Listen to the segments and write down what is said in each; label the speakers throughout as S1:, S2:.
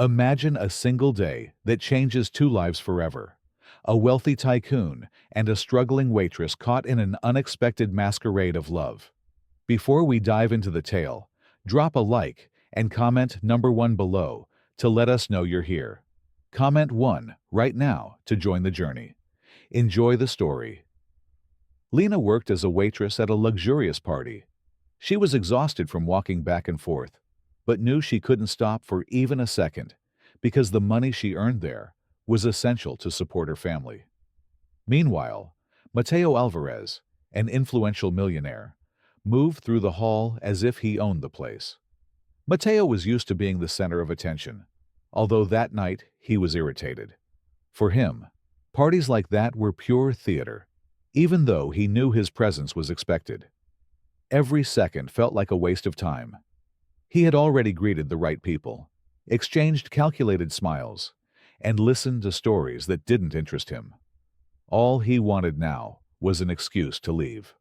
S1: Imagine a single day that changes two lives forever. A wealthy tycoon and a struggling waitress caught in an unexpected masquerade of love. Before we dive into the tale, drop a like and comment number 1 below to let us know you're here. Comment 1 right now to join the journey. Enjoy the story. Lena worked as a waitress at a luxurious party. She was exhausted from walking back and forth, but knew she couldn't stop for even a second because the money she earned there was essential to support her family. Meanwhile, Mateo Alvarez, an influential millionaire, moved through the hall as if he owned the place. Mateo was used to being the center of attention, although that night he was irritated. For him, parties like that were pure theater, even though he knew his presence was expected. Every second felt like a waste of time. He had already greeted the right people, exchanged calculated smiles, and listened to stories that didn't interest him. All he wanted now was an excuse to leave.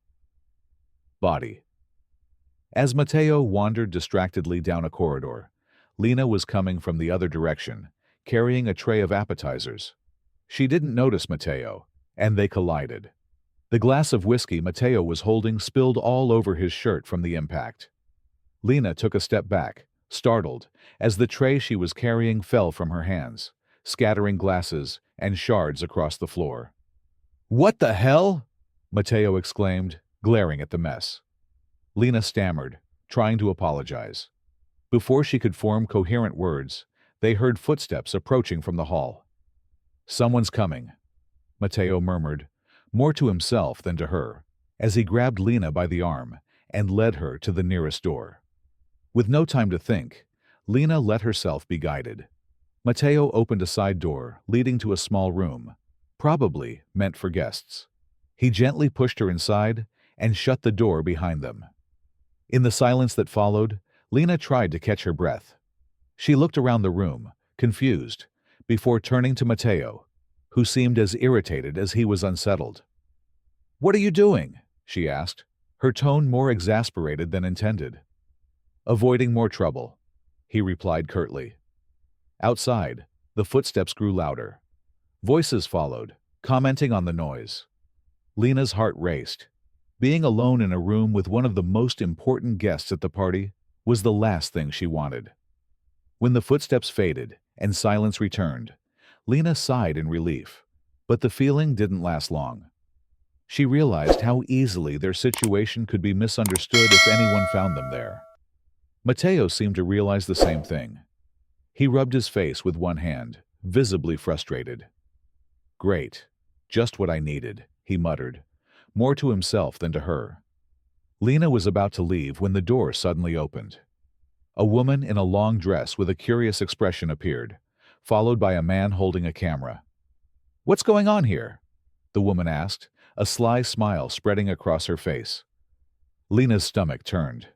S1: Body. As Mateo wandered distractedly down a corridor, Lena was coming from the other direction, carrying a tray of appetizers. She didn't notice Mateo, and they collided. The glass of whiskey Mateo was holding spilled all over his shirt from the impact. Lena took a step back, startled, as the tray she was carrying fell from her hands, scattering glasses and shards across the floor. "What the hell?" Mateo exclaimed, glaring at the mess. Lena stammered, trying to apologize. Before she could form coherent words, they heard footsteps approaching from the hall. "Someone's coming," Mateo murmured, more to himself than to her, as he grabbed Lena by the arm and led her to the nearest door. With no time to think, Lena let herself be guided. Mateo opened a side door leading to a small room, probably meant for guests. He gently pushed her inside and shut the door behind them. In the silence that followed, Lena tried to catch her breath. She looked around the room, confused, before turning to Mateo, who seemed as irritated as he was unsettled. "What are you doing?" she asked, her tone more exasperated than intended. "Avoiding more trouble," he replied curtly. Outside, the footsteps grew louder. Voices followed, commenting on the noise. Lena's heart raced. Being alone in a room with one of the most important guests at the party was the last thing she wanted. When the footsteps faded and silence returned, Lena sighed in relief, but the feeling didn't last long. She realized how easily their situation could be misunderstood if anyone found them there. Mateo seemed to realize the same thing. He rubbed his face with one hand, visibly frustrated. "Great. Just what I needed," he muttered, more to himself than to her. Lena was about to leave when the door suddenly opened. A woman in a long dress with a curious expression appeared, followed by a man holding a camera. "What's going on here?" the woman asked, a sly smile spreading across her face. Lena's stomach turned.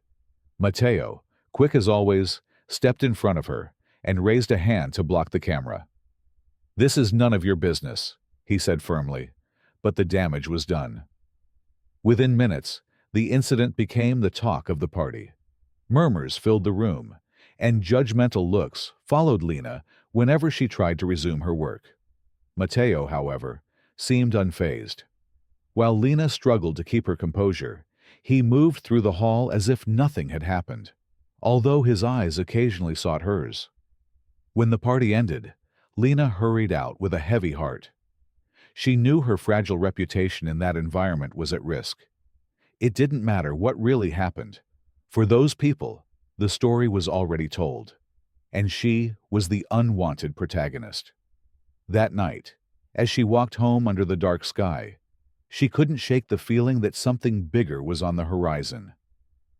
S1: Mateo, quick as always, stepped in front of her and raised a hand to block the camera. "This is none of your business," he said firmly, but the damage was done. Within minutes, the incident became the talk of the party. Murmurs filled the room, and judgmental looks followed Lena whenever she tried to resume her work. Mateo, however, seemed unfazed. While Lena struggled to keep her composure, he moved through the hall as if nothing had happened, although his eyes occasionally sought hers. When the party ended, Lena hurried out with a heavy heart. She knew her fragile reputation in that environment was at risk. It didn't matter what really happened. For those people, the story was already told, and she was the unwanted protagonist. That night, as she walked home under the dark sky, she couldn't shake the feeling that something bigger was on the horizon.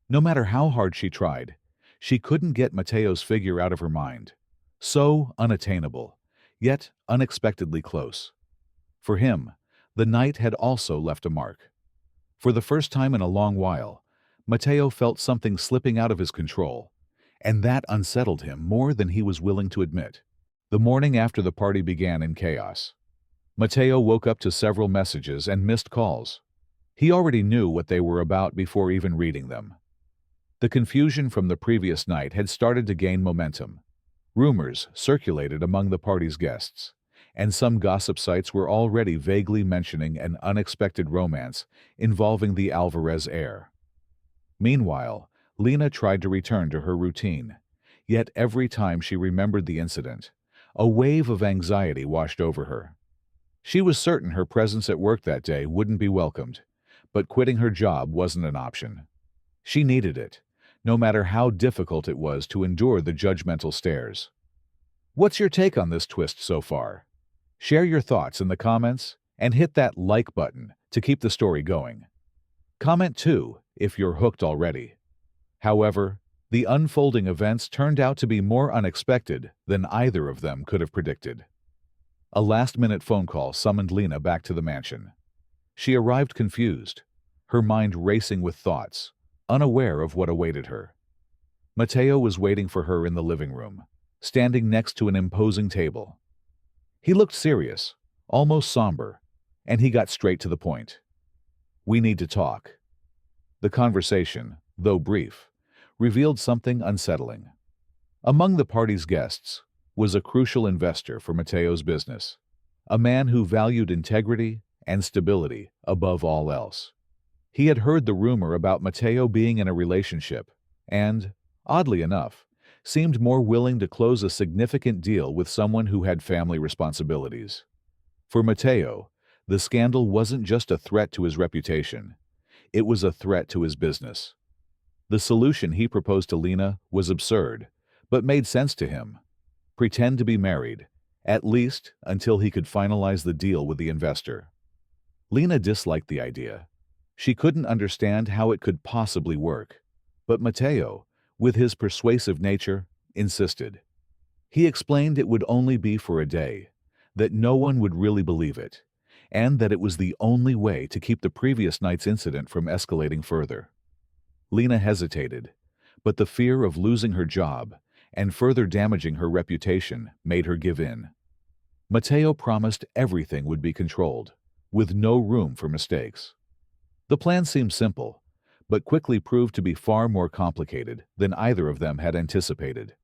S1: No matter how hard she tried, she couldn't get Mateo's figure out of her mind. So unattainable, yet unexpectedly close. For him, the night had also left a mark. For the first time in a long while, Mateo felt something slipping out of his control, and that unsettled him more than he was willing to admit. The morning after the party began in chaos. Mateo woke up to several messages and missed calls. He already knew what they were about before even reading them. The confusion from the previous night had started to gain momentum. Rumors circulated among the party's guests, and some gossip sites were already vaguely mentioning an unexpected romance involving the Alvarez heir. Meanwhile, Lena tried to return to her routine, yet every time she remembered the incident, a wave of anxiety washed over her. She was certain her presence at work that day wouldn't be welcomed, but quitting her job wasn't an option. She needed it, no matter how difficult it was to endure the judgmental stares. What's your take on this twist so far? Share your thoughts in the comments and hit that like button to keep the story going. Comment too if you're hooked already. However, the unfolding events turned out to be more unexpected than either of them could have predicted. A last-minute phone call summoned Lena back to the mansion. She arrived confused, her mind racing with thoughts, unaware of what awaited her. Mateo was waiting for her in the living room, standing next to an imposing table. He looked serious, almost somber, and he got straight to the point. "We need to talk." The conversation, though brief, revealed something unsettling. Among the party's guests was a crucial investor for Mateo's business, a man who valued integrity and stability above all else. He had heard the rumor about Mateo being in a relationship and, oddly enough, seemed more willing to close a significant deal with someone who had family responsibilities. For Mateo, the scandal wasn't just a threat to his reputation, it was a threat to his business. The solution he proposed to Lena was absurd, but made sense to him. Pretend to be married, at least until he could finalize the deal with the investor. Lena disliked the idea. She couldn't understand how it could possibly work. But Mateo, with his persuasive nature, insisted. He explained it would only be for a day, that no one would really believe it, and that it was the only way to keep the previous night's incident from escalating further. Lena hesitated, but the fear of losing her job and further damaging her reputation made her give in. Mateo promised everything would be controlled, with no room for mistakes. The plan seemed simple, but quickly proved to be far more complicated than either of them had anticipated.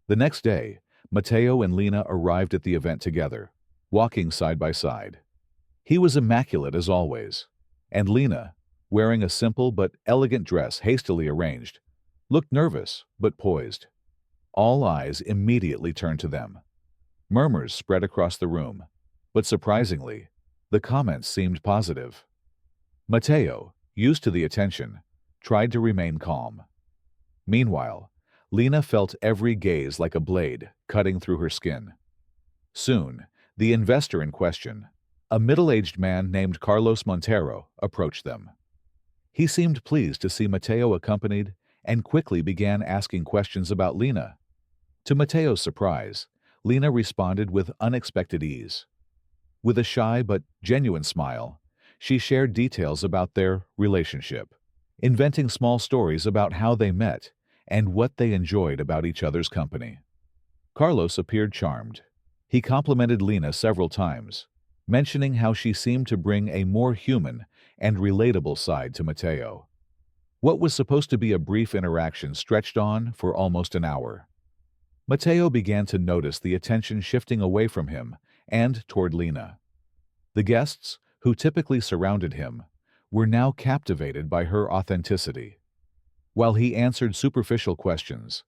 S1: The next day, Mateo and Lena arrived at the event together, walking side by side. He was immaculate as always, and Lena, wearing a simple but elegant dress hastily arranged, looked nervous but poised. All eyes immediately turned to them. Murmurs spread across the room, but surprisingly, the comments seemed positive. Mateo, used to the attention, tried to remain calm. Meanwhile, Lena felt every gaze like a blade cutting through her skin. Soon, the investor in question, a middle-aged man named Carlos Montero, approached them. He seemed pleased to see Mateo accompanied and quickly began asking questions about Lena. To Mateo's surprise, Lena responded with unexpected ease. With a shy but genuine smile, she shared details about their relationship, inventing small stories about how they met and what they enjoyed about each other's company. Carlos appeared charmed. He complimented Lena several times, mentioning how she seemed to bring a more human and relatable side to Mateo. What was supposed to be a brief interaction stretched on for almost an hour. Mateo began to notice the attention shifting away from him and toward Lena. The guests, who typically surrounded him, were now captivated by her authenticity. While he answered superficial questions,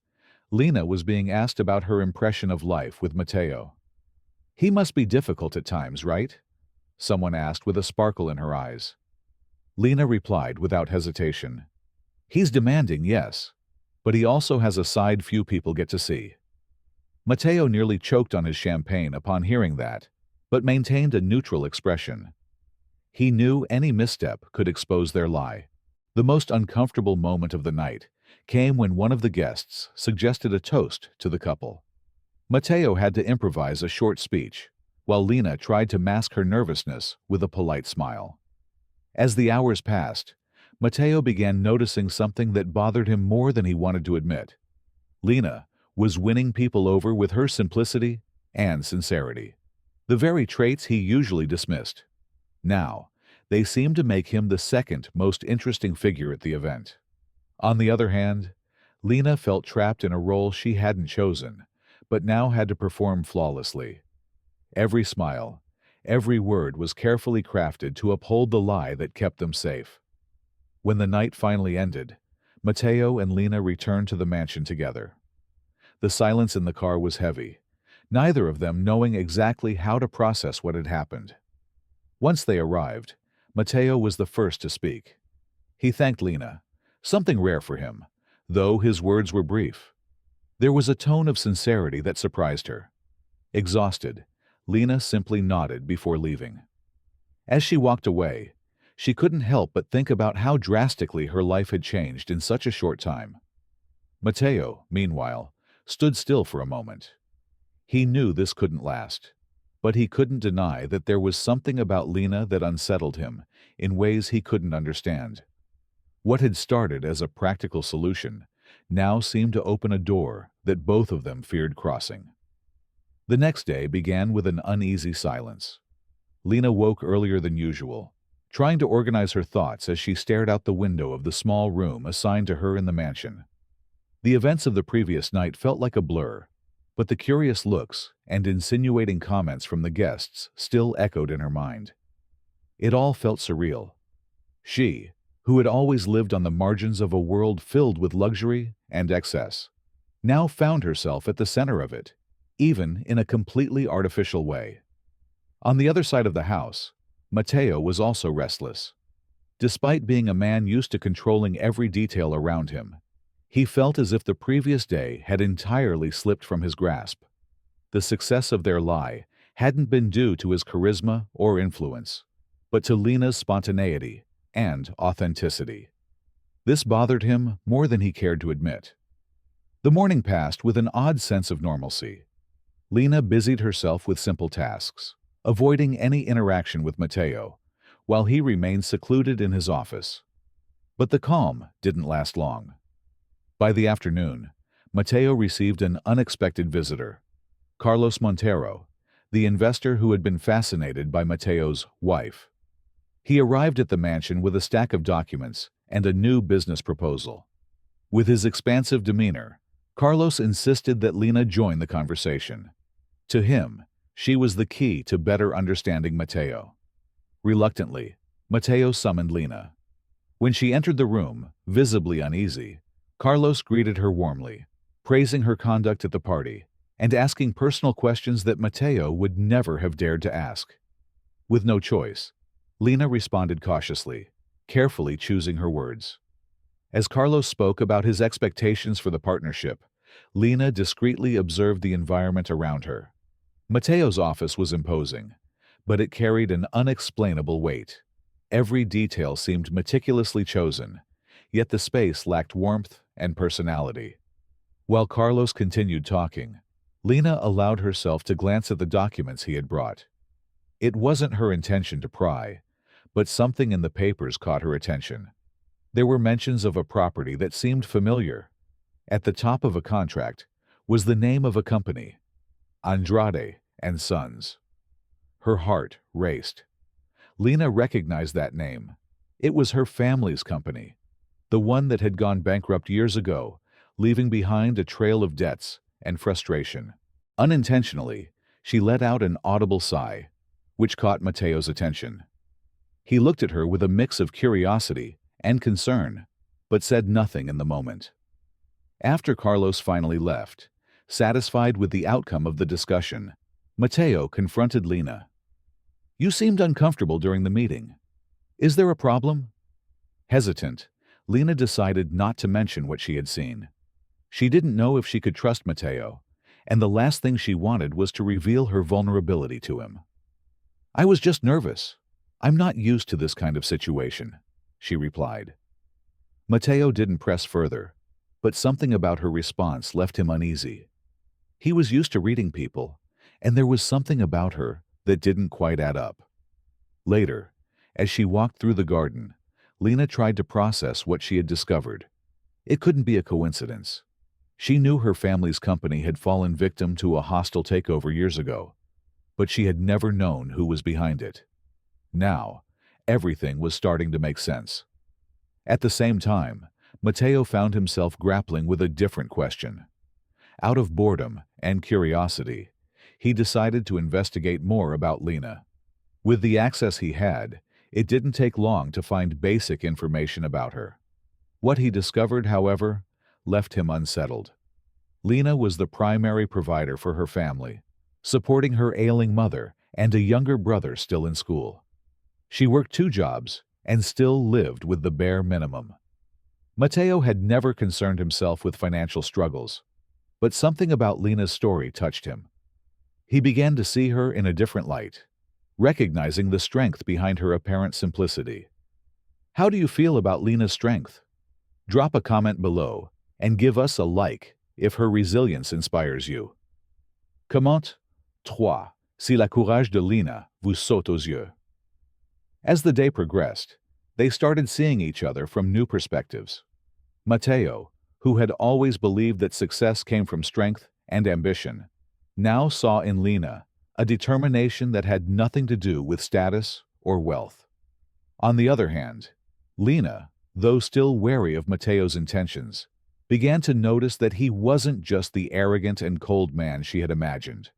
S1: Lena was being asked about her impression of life with Mateo. "He must be difficult at times, right?" someone asked with a sparkle in her eyes. Lena replied without hesitation. "He's demanding, yes, but he also has a side few people get to see." Mateo nearly choked on his champagne upon hearing that, but maintained a neutral expression. He knew any misstep could expose their lie. The most uncomfortable moment of the night came when one of the guests suggested a toast to the couple. Mateo had to improvise a short speech, while Lena tried to mask her nervousness with a polite smile. As the hours passed, Mateo began noticing something that bothered him more than he wanted to admit. Lena was winning people over with her simplicity and sincerity, the very traits he usually dismissed. Now, they seemed to make him the second most interesting figure at the event. On the other hand, Lena felt trapped in a role she hadn't chosen, but now had to perform flawlessly. Every smile, every word was carefully crafted to uphold the lie that kept them safe. When the night finally ended, Matteo and Lena returned to the mansion together. The silence in the car was heavy, neither of them knowing exactly how to process what had happened. Once they arrived, Matteo was the first to speak. He thanked Lena, something rare for him, though his words were brief. There was a tone of sincerity that surprised her. Exhausted, Lena simply nodded before leaving. As she walked away, she couldn't help but think about how drastically her life had changed in such a short time. Matteo, meanwhile, stood still for a moment. He knew this couldn't last, but he couldn't deny that there was something about Lena that unsettled him in ways he couldn't understand. What had started as a practical solution now seemed to open a door that both of them feared crossing. The next day began with an uneasy silence. Lena woke earlier than usual, trying to organize her thoughts as she stared out the window of the small room assigned to her in the mansion. The events of the previous night felt like a blur, but the curious looks and insinuating comments from the guests still echoed in her mind. It all felt surreal. She, who had always lived on the margins of a world filled with luxury and excess, now found herself at the center of it, even in a completely artificial way. On the other side of the house, Matteo was also restless. Despite being a man used to controlling every detail around him, he felt as if the previous day had entirely slipped from his grasp. The success of their lie hadn't been due to his charisma or influence, but to Lena's spontaneity and authenticity. This bothered him more than he cared to admit. The morning passed with an odd sense of normalcy. Lena busied herself with simple tasks, avoiding any interaction with Matteo, while he remained secluded in his office. But the calm didn't last long. By the afternoon, Matteo received an unexpected visitor, Carlos Montero, the investor who had been fascinated by Matteo's wife. He arrived at the mansion with a stack of documents and a new business proposal. With his expansive demeanor, Carlos insisted that Lena join the conversation. To him, she was the key to better understanding Matteo. Reluctantly, Matteo summoned Lena. When she entered the room, visibly uneasy, Carlos greeted her warmly, praising her conduct at the party and asking personal questions that Matteo would never have dared to ask. With no choice, Lena responded cautiously, carefully choosing her words. As Carlos spoke about his expectations for the partnership, Lena discreetly observed the environment around her. Matteo's office was imposing, but it carried an unexplainable weight. Every detail seemed meticulously chosen, yet the space lacked warmth and personality. While Carlos continued talking, Lena allowed herself to glance at the documents he had brought. It wasn't her intention to pry, but something in the papers caught her attention. There were mentions of a property that seemed familiar. At the top of a contract was the name of a company, Andrade and Sons. Her heart raced. Lena recognized that name. It was her family's company, the one that had gone bankrupt years ago, leaving behind a trail of debts and frustration. Unintentionally, she let out an audible sigh, which caught Matteo's attention. He looked at her with a mix of curiosity and concern, but said nothing in the moment. After Carlos finally left, satisfied with the outcome of the discussion, Matteo confronted Lena. "You seemed uncomfortable during the meeting. Is there a problem?" Hesitant, Lena decided not to mention what she had seen. She didn't know if she could trust Matteo, and the last thing she wanted was to reveal her vulnerability to him. "I was just nervous. I'm not used to this kind of situation," she replied. Matteo didn't press further, but something about her response left him uneasy. He was used to reading people, and there was something about her that didn't quite add up. Later, as she walked through the garden, Lena tried to process what she had discovered. It couldn't be a coincidence. She knew her family's company had fallen victim to a hostile takeover years ago, but she had never known who was behind it. Now, everything was starting to make sense. At the same time, Matteo found himself grappling with a different question. Out of boredom and curiosity, he decided to investigate more about Lena. With the access he had, it didn't take long to find basic information about her. What he discovered, however, left him unsettled. Lena was the primary provider for her family, supporting her ailing mother and a younger brother still in school. She worked 2 jobs and still lived with the bare minimum. Matteo had never concerned himself with financial struggles, but something about Lena's story touched him. He began to see her in a different light, recognizing the strength behind her apparent simplicity. How do you feel about Lena's strength? Drop a comment below and give us a like if her resilience inspires you. Comment 3 si la courage de Lena vous saute aux yeux. As the day progressed, they started seeing each other from new perspectives. Matteo, who had always believed that success came from strength and ambition, now saw in Lena a determination that had nothing to do with status or wealth. On the other hand, Lena, though still wary of Matteo's intentions, began to notice that he wasn't just the arrogant and cold man she had imagined.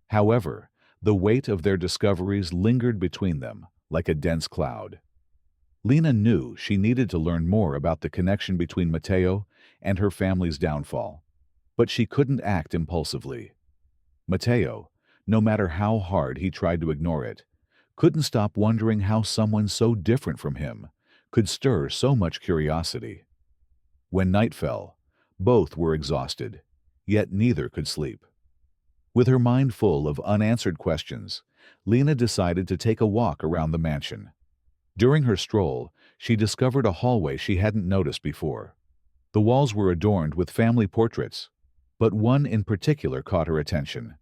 S1: However, the weight of their discoveries lingered between them like a dense cloud. Lena knew she needed to learn more about the connection between Matteo and her family's downfall, but she couldn't act impulsively. Matteo, no matter how hard he tried to ignore it, couldn't stop wondering how someone so different from him could stir so much curiosity. When night fell, both were exhausted, yet neither could sleep. With her mind full of unanswered questions, Lena decided to take a walk around the mansion. During her stroll, she discovered a hallway she hadn't noticed before. The walls were adorned with family portraits, but one in particular caught her attention.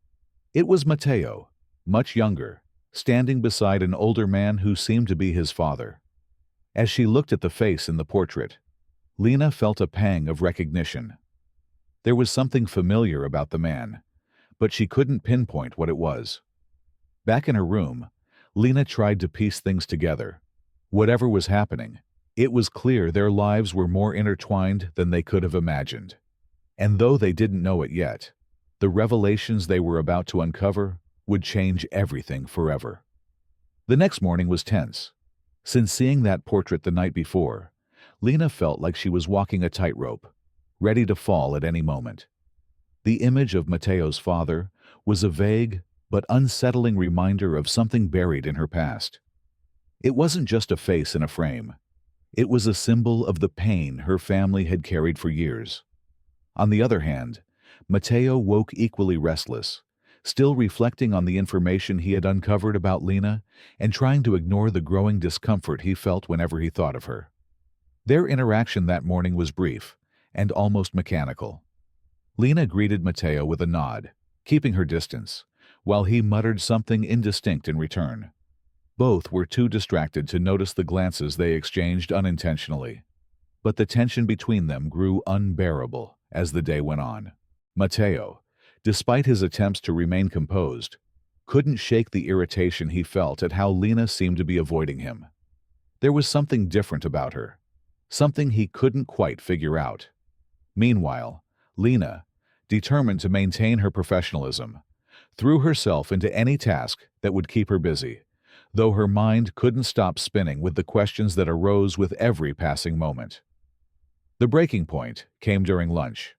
S1: It was Matteo, much younger, standing beside an older man who seemed to be his father. As she looked at the face in the portrait, Lena felt a pang of recognition. There was something familiar about the man, but she couldn't pinpoint what it was. Back in her room, Lena tried to piece things together. Whatever was happening, it was clear their lives were more intertwined than they could have imagined. And though they didn't know it yet, the revelations they were about to uncover would change everything forever. The next morning was tense. Since seeing that portrait the night before, Lena felt like she was walking a tightrope, ready to fall at any moment. The image of Matteo's father was a vague but unsettling reminder of something buried in her past. It wasn't just a face in a frame. It was a symbol of the pain her family had carried for years. On the other hand, Matteo woke equally restless, still reflecting on the information he had uncovered about Lena and trying to ignore the growing discomfort he felt whenever he thought of her. Their interaction that morning was brief and almost mechanical. Lena greeted Matteo with a nod, keeping her distance, while he muttered something indistinct in return. Both were too distracted to notice the glances they exchanged unintentionally. But the tension between them grew unbearable as the day went on. Matteo, despite his attempts to remain composed, couldn't shake the irritation he felt at how Lena seemed to be avoiding him. There was something different about her, something he couldn't quite figure out. Meanwhile, Lena, determined to maintain her professionalism, threw herself into any task that would keep her busy, though her mind couldn't stop spinning with the questions that arose with every passing moment. The breaking point came during lunch.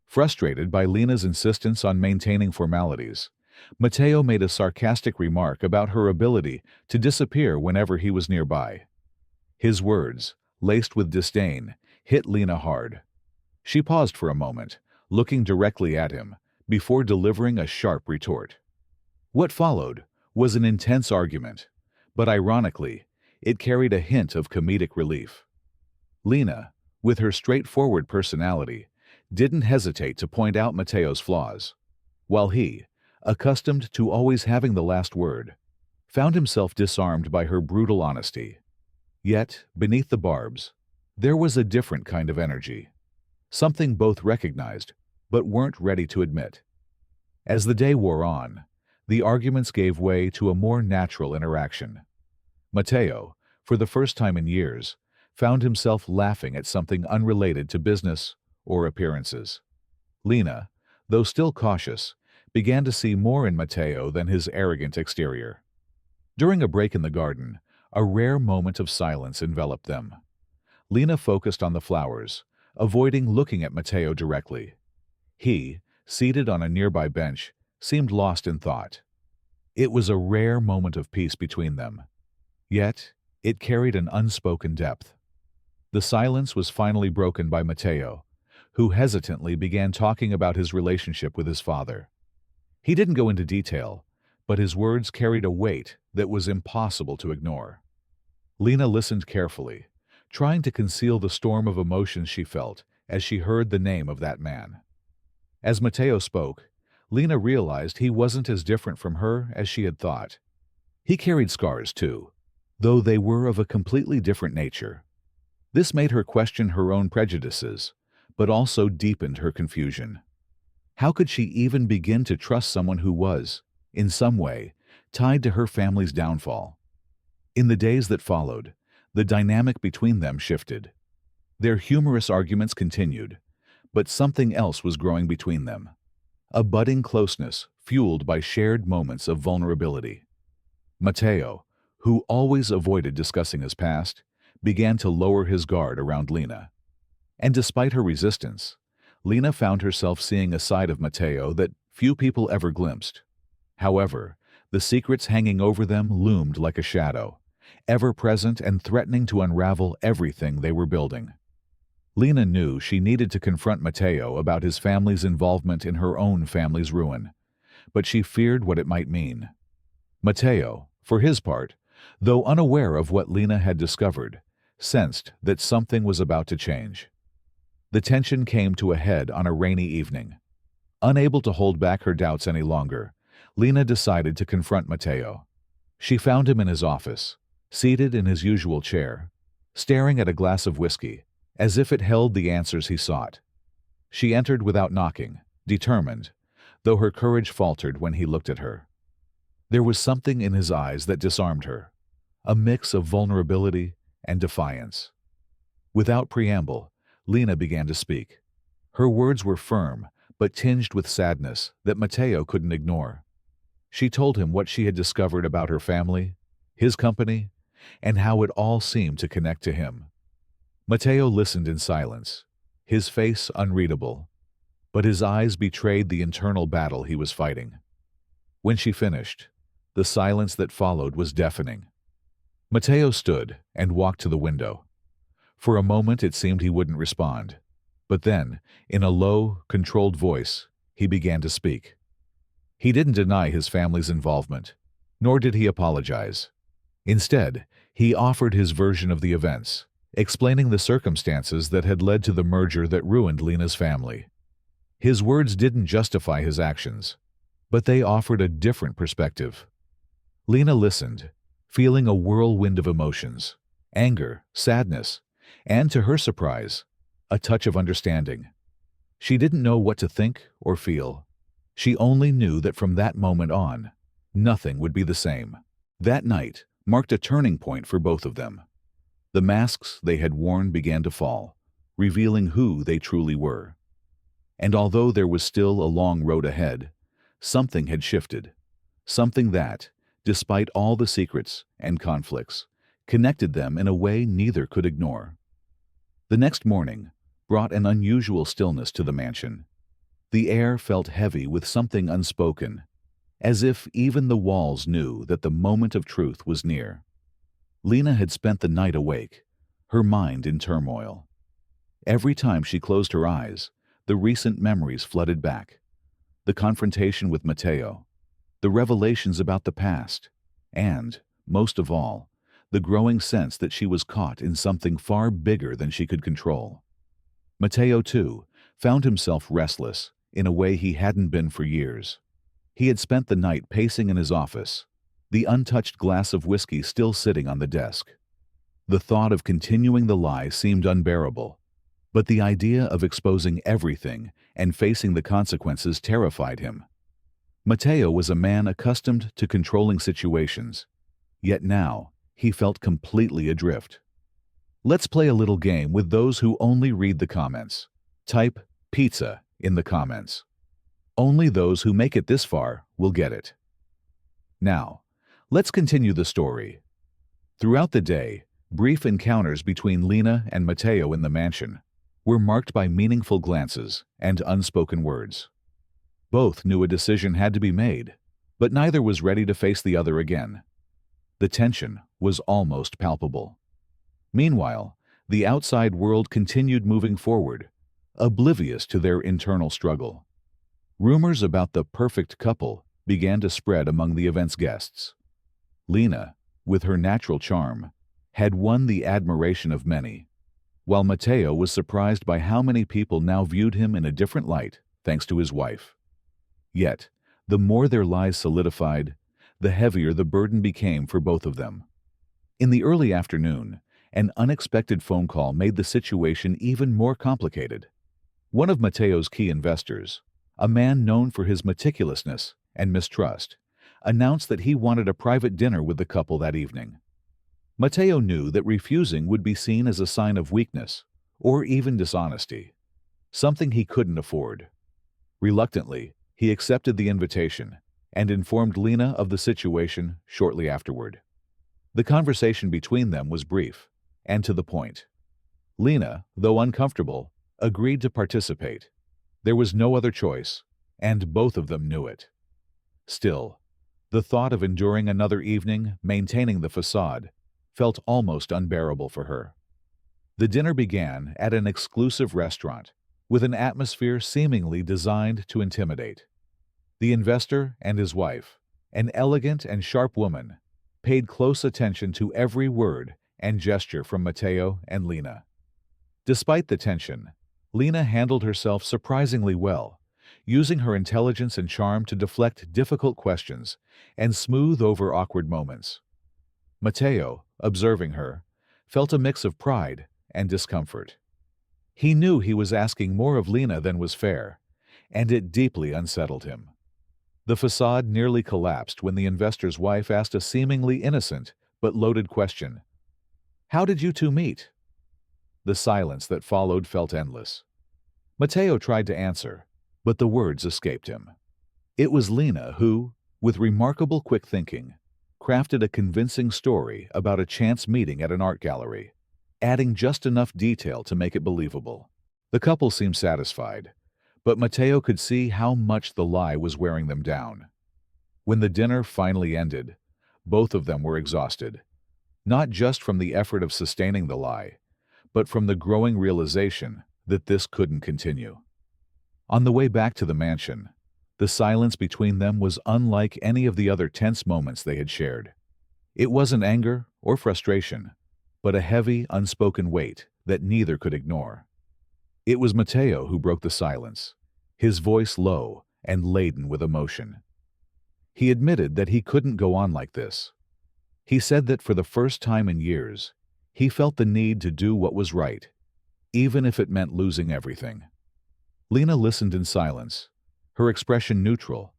S1: Frustrated by Lena's insistence on maintaining formalities, Matteo made a sarcastic remark about her ability to disappear whenever he was nearby. His words, laced with disdain, hit Lena hard. She paused for a moment, looking directly at him, before delivering a sharp retort. What followed was an intense argument, but ironically, it carried a hint of comedic relief. Lena, with her straightforward personality, didn't hesitate to point out Matteo's flaws, while he, accustomed to always having the last word, found himself disarmed by her brutal honesty. Yet, beneath the barbs, there was a different kind of energy, something both recognized but weren't ready to admit. As the day wore on, the arguments gave way to a more natural interaction. Matteo, for the first time in years, found himself laughing at something unrelated to business or appearances. Lena, though still cautious, began to see more in Matteo than his arrogant exterior. During a break in the garden, a rare moment of silence enveloped them. Lena focused on the flowers, avoiding looking at Matteo directly. He, seated on a nearby bench, seemed lost in thought. It was a rare moment of peace between them. Yet, it carried an unspoken depth. The silence was finally broken by Matteo, who hesitantly began talking about his relationship with his father. He didn't go into detail, but his words carried a weight that was impossible to ignore. Lena listened carefully, trying to conceal the storm of emotions she felt as she heard the name of that man. As Matteo spoke, Lena realized he wasn't as different from her as she had thought. He carried scars too, though they were of a completely different nature. This made her question her own prejudices, but also deepened her confusion. How could she even begin to trust someone who was, in some way, tied to her family's downfall? In the days that followed, the dynamic between them shifted. Their humorous arguments continued, but something else was growing between them. A budding closeness fueled by shared moments of vulnerability. Matteo, who always avoided discussing his past, began to lower his guard around Lena. And despite her resistance, Lena found herself seeing a side of Matteo that few people ever glimpsed. However, the secrets hanging over them loomed like a shadow, ever present and threatening to unravel everything they were building. Lena knew she needed to confront Matteo about his family's involvement in her own family's ruin, but she feared what it might mean. Matteo, for his part, though unaware of what Lena had discovered, sensed that something was about to change. The tension came to a head on a rainy evening. Unable to hold back her doubts any longer, Lena decided to confront Matteo. She found him in his office, seated in his usual chair, staring at a glass of whiskey, as if it held the answers he sought. She entered without knocking, determined, though her courage faltered when he looked at her. There was something in his eyes that disarmed her, a mix of vulnerability and defiance. Without preamble, Lena began to speak. Her words were firm, but tinged with sadness that Matteo couldn't ignore. She told him what she had discovered about her family, his company, and how it all seemed to connect to him. Matteo listened in silence, his face unreadable, but his eyes betrayed the internal battle he was fighting. When she finished, the silence that followed was deafening. Matteo stood and walked to the window. For a moment it seemed he wouldn't respond, but then, in a low, controlled voice, he began to speak. He didn't deny his family's involvement, nor did he apologize. Instead, he offered his version of the events, explaining the circumstances that had led to the merger that ruined Lena's family. His words didn't justify his actions, but they offered a different perspective. Lena listened, feeling a whirlwind of emotions, anger, sadness, and, to her surprise, a touch of understanding. She didn't know what to think or feel. She only knew that from that moment on, nothing would be the same. That night marked a turning point for both of them. The masks they had worn began to fall, revealing who they truly were. And although there was still a long road ahead, something had shifted, something that, despite all the secrets and conflicts, connected them in a way neither could ignore. The next morning brought an unusual stillness to the mansion. The air felt heavy with something unspoken, as if even the walls knew that the moment of truth was near. Lena had spent the night awake, her mind in turmoil. Every time she closed her eyes, the recent memories flooded back. The confrontation with Matteo, the revelations about the past, and, most of all, the growing sense that she was caught in something far bigger than she could control. Matteo, too, found himself restless in a way he hadn't been for years. He had spent the night pacing in his office, the untouched glass of whiskey still sitting on the desk. The thought of continuing the lie seemed unbearable, but the idea of exposing everything and facing the consequences terrified him. Matteo was a man accustomed to controlling situations, yet now he felt completely adrift. Let's play a little game with those who only read the comments. Type pizza in the comments. Only those who make it this far will get it. Now, let's continue the story. Throughout the day, brief encounters between Lena and Matteo in the mansion were marked by meaningful glances and unspoken words. Both knew a decision had to be made, but neither was ready to face the other again. The tension was almost palpable. Meanwhile, the outside world continued moving forward, oblivious to their internal struggle. Rumors about the perfect couple began to spread among the event's guests. Lena, with her natural charm, had won the admiration of many, while Matteo was surprised by how many people now viewed him in a different light thanks to his wife. Yet, the more their lies solidified, the heavier the burden became for both of them. In the early afternoon, an unexpected phone call made the situation even more complicated. One of Matteo's key investors, a man known for his meticulousness and mistrust, announced that he wanted a private dinner with the couple that evening. Matteo knew that refusing would be seen as a sign of weakness or even dishonesty, something he couldn't afford. Reluctantly, he accepted the invitation and informed Lena of the situation shortly afterward. The conversation between them was brief and to the point. Lena, though uncomfortable, agreed to participate. There was no other choice, and both of them knew it. Still, the thought of enduring another evening maintaining the facade felt almost unbearable for her. The dinner began at an exclusive restaurant, with an atmosphere seemingly designed to intimidate. The investor and his wife, an elegant and sharp woman, paid close attention to every word and gesture from Matteo and Lena. Despite the tension, Lena handled herself surprisingly well, using her intelligence and charm to deflect difficult questions and smooth over awkward moments. Matteo, observing her, felt a mix of pride and discomfort. He knew he was asking more of Lena than was fair, and it deeply unsettled him. The facade nearly collapsed when the investor's wife asked a seemingly innocent but loaded question. "How did you two meet?" The silence that followed felt endless. Matteo tried to answer, but the words escaped him. It was Lena who, with remarkable quick thinking, crafted a convincing story about a chance meeting at an art gallery, adding just enough detail to make it believable. The couple seemed satisfied, but Matteo could see how much the lie was wearing them down. When the dinner finally ended, both of them were exhausted, not just from the effort of sustaining the lie, but from the growing realization that this couldn't continue. On the way back to the mansion, the silence between them was unlike any of the other tense moments they had shared. It wasn't anger or frustration, but a heavy, unspoken weight that neither could ignore. It was Matteo who broke the silence, his voice low and laden with emotion. He admitted that he couldn't go on like this. He said that for the first time in years, he felt the need to do what was right, even if it meant losing everything. Lena listened in silence, her expression neutral,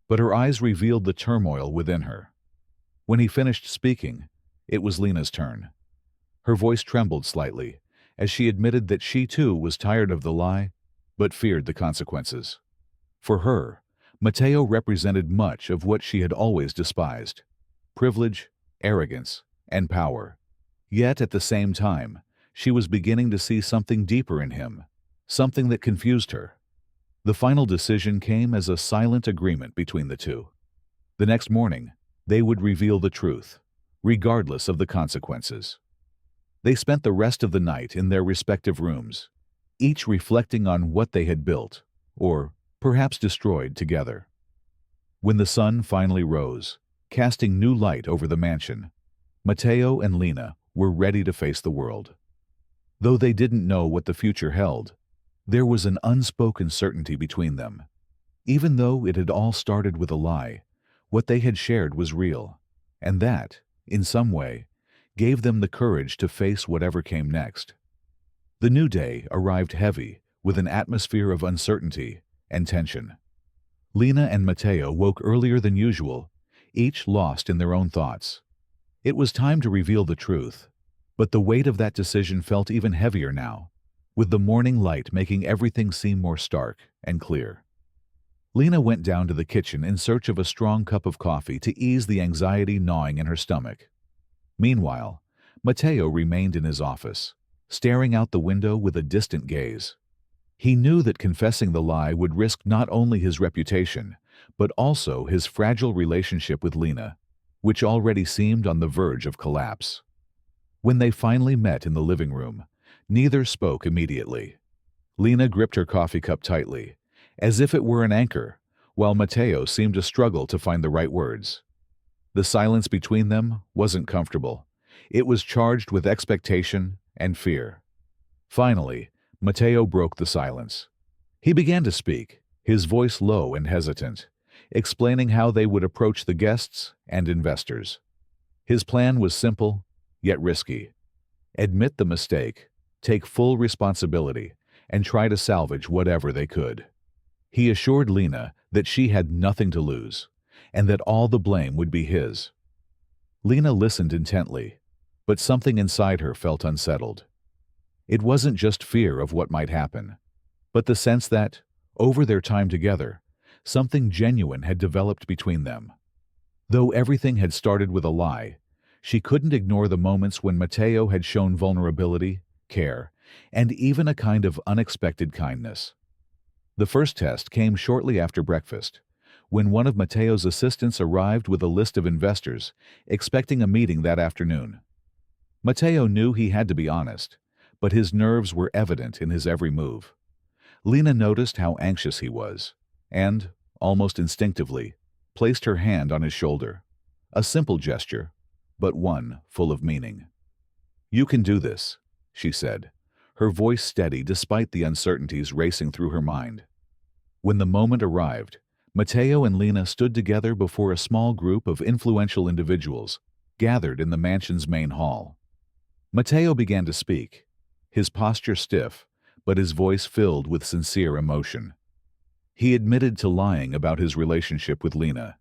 S1: but her eyes revealed the turmoil within her. When he finished speaking, it was Lena's turn. Her voice trembled slightly as she admitted that she too was tired of the lie, but feared the consequences. For her, Matteo represented much of what she had always despised: privilege, arrogance, and power. Yet at the same time, she was beginning to see something deeper in him, something that confused her. The final decision came as a silent agreement between the two. The next morning, they would reveal the truth, regardless of the consequences. They spent the rest of the night in their respective rooms, each reflecting on what they had built, or perhaps destroyed together. When the sun finally rose, casting new light over the mansion, Matteo and Lena were ready to face the world. Though they didn't know what the future held, there was an unspoken certainty between them. Even though it had all started with a lie, what they had shared was real, and that, in some way, gave them the courage to face whatever came next. The new day arrived heavy, with an atmosphere of uncertainty and tension. Lena and Matteo woke earlier than usual, each lost in their own thoughts. It was time to reveal the truth, but the weight of that decision felt even heavier now, with the morning light making everything seem more stark and clear. Lena went down to the kitchen in search of a strong cup of coffee to ease the anxiety gnawing in her stomach. Meanwhile, Matteo remained in his office, staring out the window with a distant gaze. He knew that confessing the lie would risk not only his reputation, but also his fragile relationship with Lena, which already seemed on the verge of collapse. When they finally met in the living room, neither spoke immediately. Lena gripped her coffee cup tightly, as if it were an anchor, while Matteo seemed to struggle to find the right words. The silence between them wasn't comfortable. It was charged with expectation and fear. Finally, Matteo broke the silence. He began to speak, his voice low and hesitant, explaining how they would approach the guests and investors. His plan was simple, yet risky. Admit the mistake, take full responsibility, and try to salvage whatever they could. He assured Lena that she had nothing to lose, and that all the blame would be his. Lena listened intently, but something inside her felt unsettled. It wasn't just fear of what might happen, but the sense that, over their time together, something genuine had developed between them. Though everything had started with a lie, she couldn't ignore the moments when Matteo had shown vulnerability, care, and even a kind of unexpected kindness. The first test came shortly after breakfast, when one of Matteo's assistants arrived with a list of investors, expecting a meeting that afternoon. Matteo knew he had to be honest, but his nerves were evident in his every move. Lena noticed how anxious he was, and, almost instinctively, placed her hand on his shoulder. A simple gesture, but one full of meaning. "You can do this," she said, her voice steady despite the uncertainties racing through her mind. When the moment arrived, Matteo and Lena stood together before a small group of influential individuals gathered in the mansion's main hall. Matteo began to speak, his posture stiff, but his voice filled with sincere emotion. He admitted to lying about his relationship with Lena,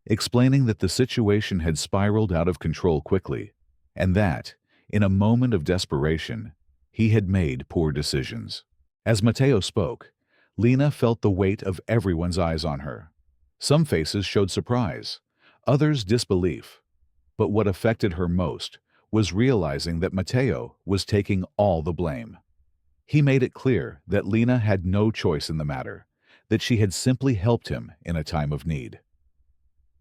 S1: explaining that the situation had spiraled out of control quickly, and that, in a moment of desperation, he had made poor decisions. As Matteo spoke, Lena felt the weight of everyone's eyes on her. Some faces showed surprise, others disbelief. But what affected her most was realizing that Matteo was taking all the blame. He made it clear that Lena had no choice in the matter, that she had simply helped him in a time of need.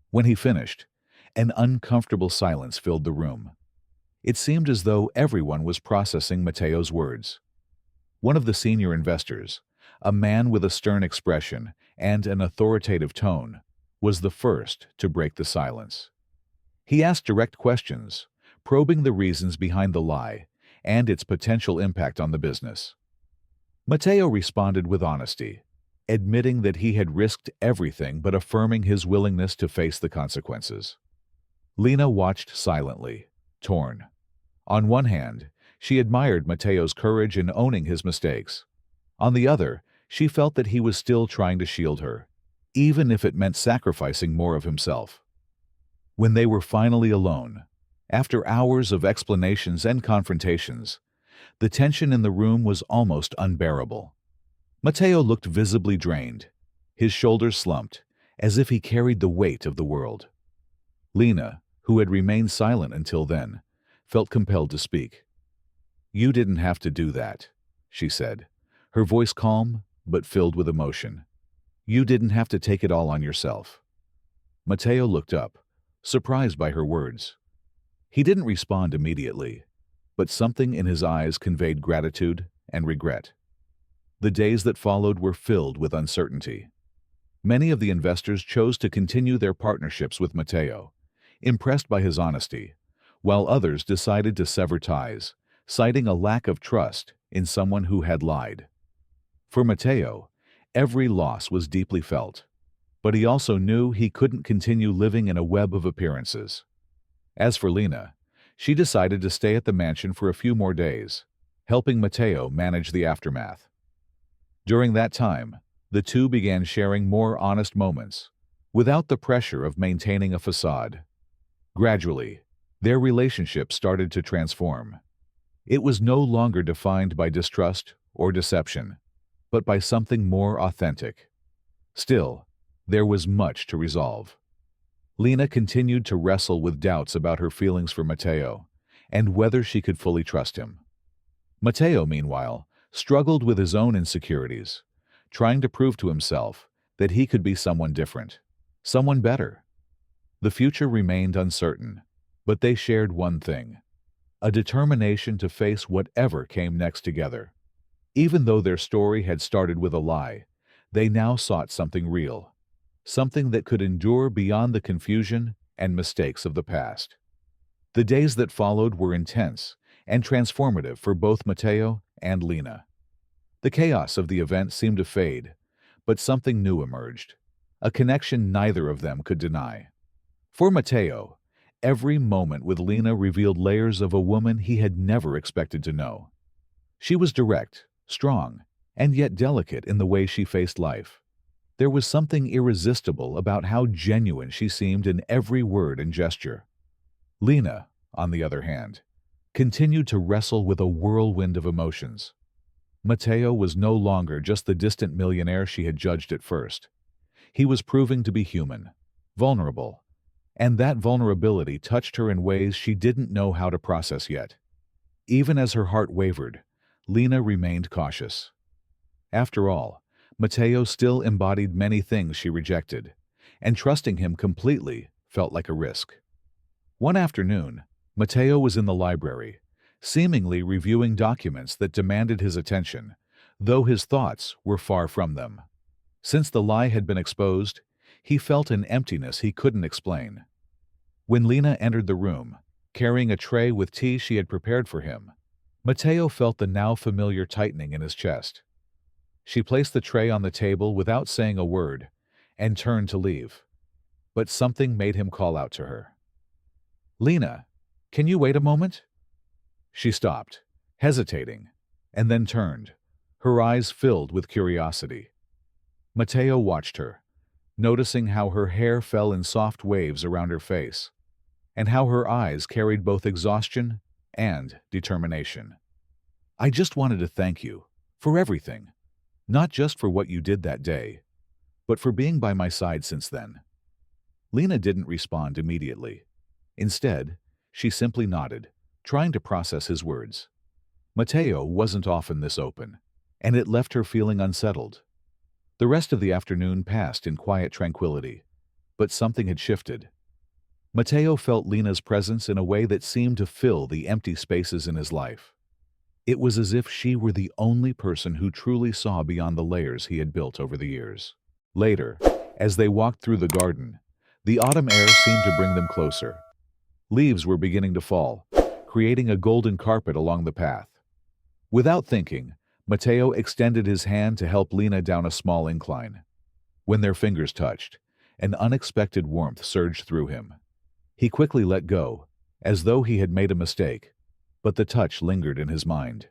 S1: When he finished, an uncomfortable silence filled the room. It seemed as though everyone was processing Matteo's words. One of the senior investors, a man with a stern expression and an authoritative tone, was the first to break the silence. He asked direct questions, probing the reasons behind the lie and its potential impact on the business. Matteo responded with honesty, admitting that he had risked everything but affirming his willingness to face the consequences. Lena watched silently, torn. On one hand, she admired Matteo's courage in owning his mistakes. On the other, she felt that he was still trying to shield her, even if it meant sacrificing more of himself. When they were finally alone, after hours of explanations and confrontations, the tension in the room was almost unbearable. Matteo looked visibly drained, his shoulders slumped, as if he carried the weight of the world. Lena, who had remained silent until then, felt compelled to speak. "You didn't have to do that," she said, her voice calm but filled with emotion. "You didn't have to take it all on yourself." Matteo looked up, surprised by her words. He didn't respond immediately, but something in his eyes conveyed gratitude and regret. The days that followed were filled with uncertainty. Many of the investors chose to continue their partnerships with Matteo, impressed by his honesty, while others decided to sever ties, citing a lack of trust in someone who had lied. For Matteo, every loss was deeply felt, but he also knew he couldn't continue living in a web of appearances. As for Lena, she decided to stay at the mansion for a few more days, helping Matteo manage the aftermath. During that time, the two began sharing more honest moments, without the pressure of maintaining a facade. Gradually, their relationship started to transform. It was no longer defined by distrust or deception, but by something more authentic. Still, There was much to resolve. Lena continued to wrestle with doubts about her feelings for Matteo and whether she could fully trust him. Matteo, meanwhile, struggled with his own insecurities, trying to prove to himself that he could be someone different, someone better. The future remained uncertain, but they shared one thing: a determination to face whatever came next together. Even though their story had started with a lie, they now sought something real, something that could endure beyond the confusion and mistakes of the past. The days that followed were intense and transformative for both Matteo and Lena. The chaos of the event seemed to fade, but something new emerged, a connection neither of them could deny. For Matteo, every moment with Lena revealed layers of a woman he had never expected to know. She was direct, strong, and yet delicate in the way she faced life. There was something irresistible about how genuine she seemed in every word and gesture. Lena, on the other hand, continued to wrestle with a whirlwind of emotions. Matteo was no longer just the distant millionaire she had judged at first. He was proving to be human, vulnerable, and that vulnerability touched her in ways she didn't know how to process yet. Even as her heart wavered, Lena remained cautious. After all, Matteo still embodied many things she rejected, and trusting him completely felt like a risk. One afternoon, Matteo was in the library, seemingly reviewing documents that demanded his attention, though his thoughts were far from them. Since the lie had been exposed, he felt an emptiness he couldn't explain. When Lena entered the room, carrying a tray with tea she had prepared for him, Matteo felt the now familiar tightening in his chest. She placed the tray on the table without saying a word and turned to leave. But something made him call out to her. "Lena, can you wait a moment?" She stopped, hesitating, and then turned, her eyes filled with curiosity. Matteo watched her, noticing how her hair fell in soft waves around her face, and how her eyes carried both exhaustion and determination. "I just wanted to thank you for everything, not just for what you did that day, but for being by my side since then." Lena didn't respond immediately. Instead, she simply nodded, trying to process his words. Matteo wasn't often this open, and it left her feeling unsettled. The rest of the afternoon passed in quiet tranquility, but something had shifted. Matteo felt Lena's presence in a way that seemed to fill the empty spaces in his life. It was as if she were the only person who truly saw beyond the layers he had built over the years. Later, as they walked through the garden, the autumn air seemed to bring them closer. Leaves were beginning to fall, creating a golden carpet along the path. Without thinking, Matteo extended his hand to help Lena down a small incline. When their fingers touched, an unexpected warmth surged through him. He quickly let go, as though he had made a mistake, but the touch lingered in his mind.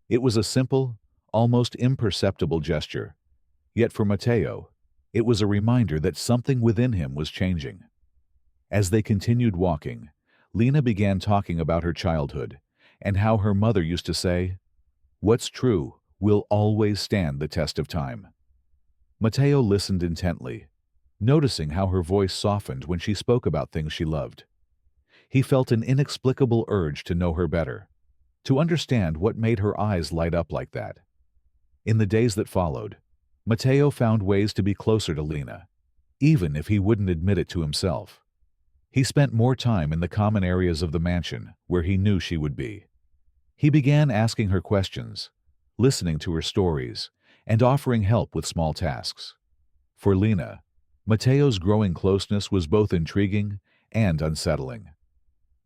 S1: It was a simple, almost imperceptible gesture, yet for Matteo, it was a reminder that something within him was changing. As they continued walking, Lena began talking about her childhood and how her mother used to say, "What's true will always stand the test of time." Matteo listened intently, noticing how her voice softened when she spoke about things she loved. He felt an inexplicable urge to know her better, to understand what made her eyes light up like that. In the days that followed, Matteo found ways to be closer to Lena, even if he wouldn't admit it to himself. He spent more time in the common areas of the mansion where he knew she would be. He began asking her questions, listening to her stories, and offering help with small tasks. For Lena, Matteo's growing closeness was both intriguing and unsettling.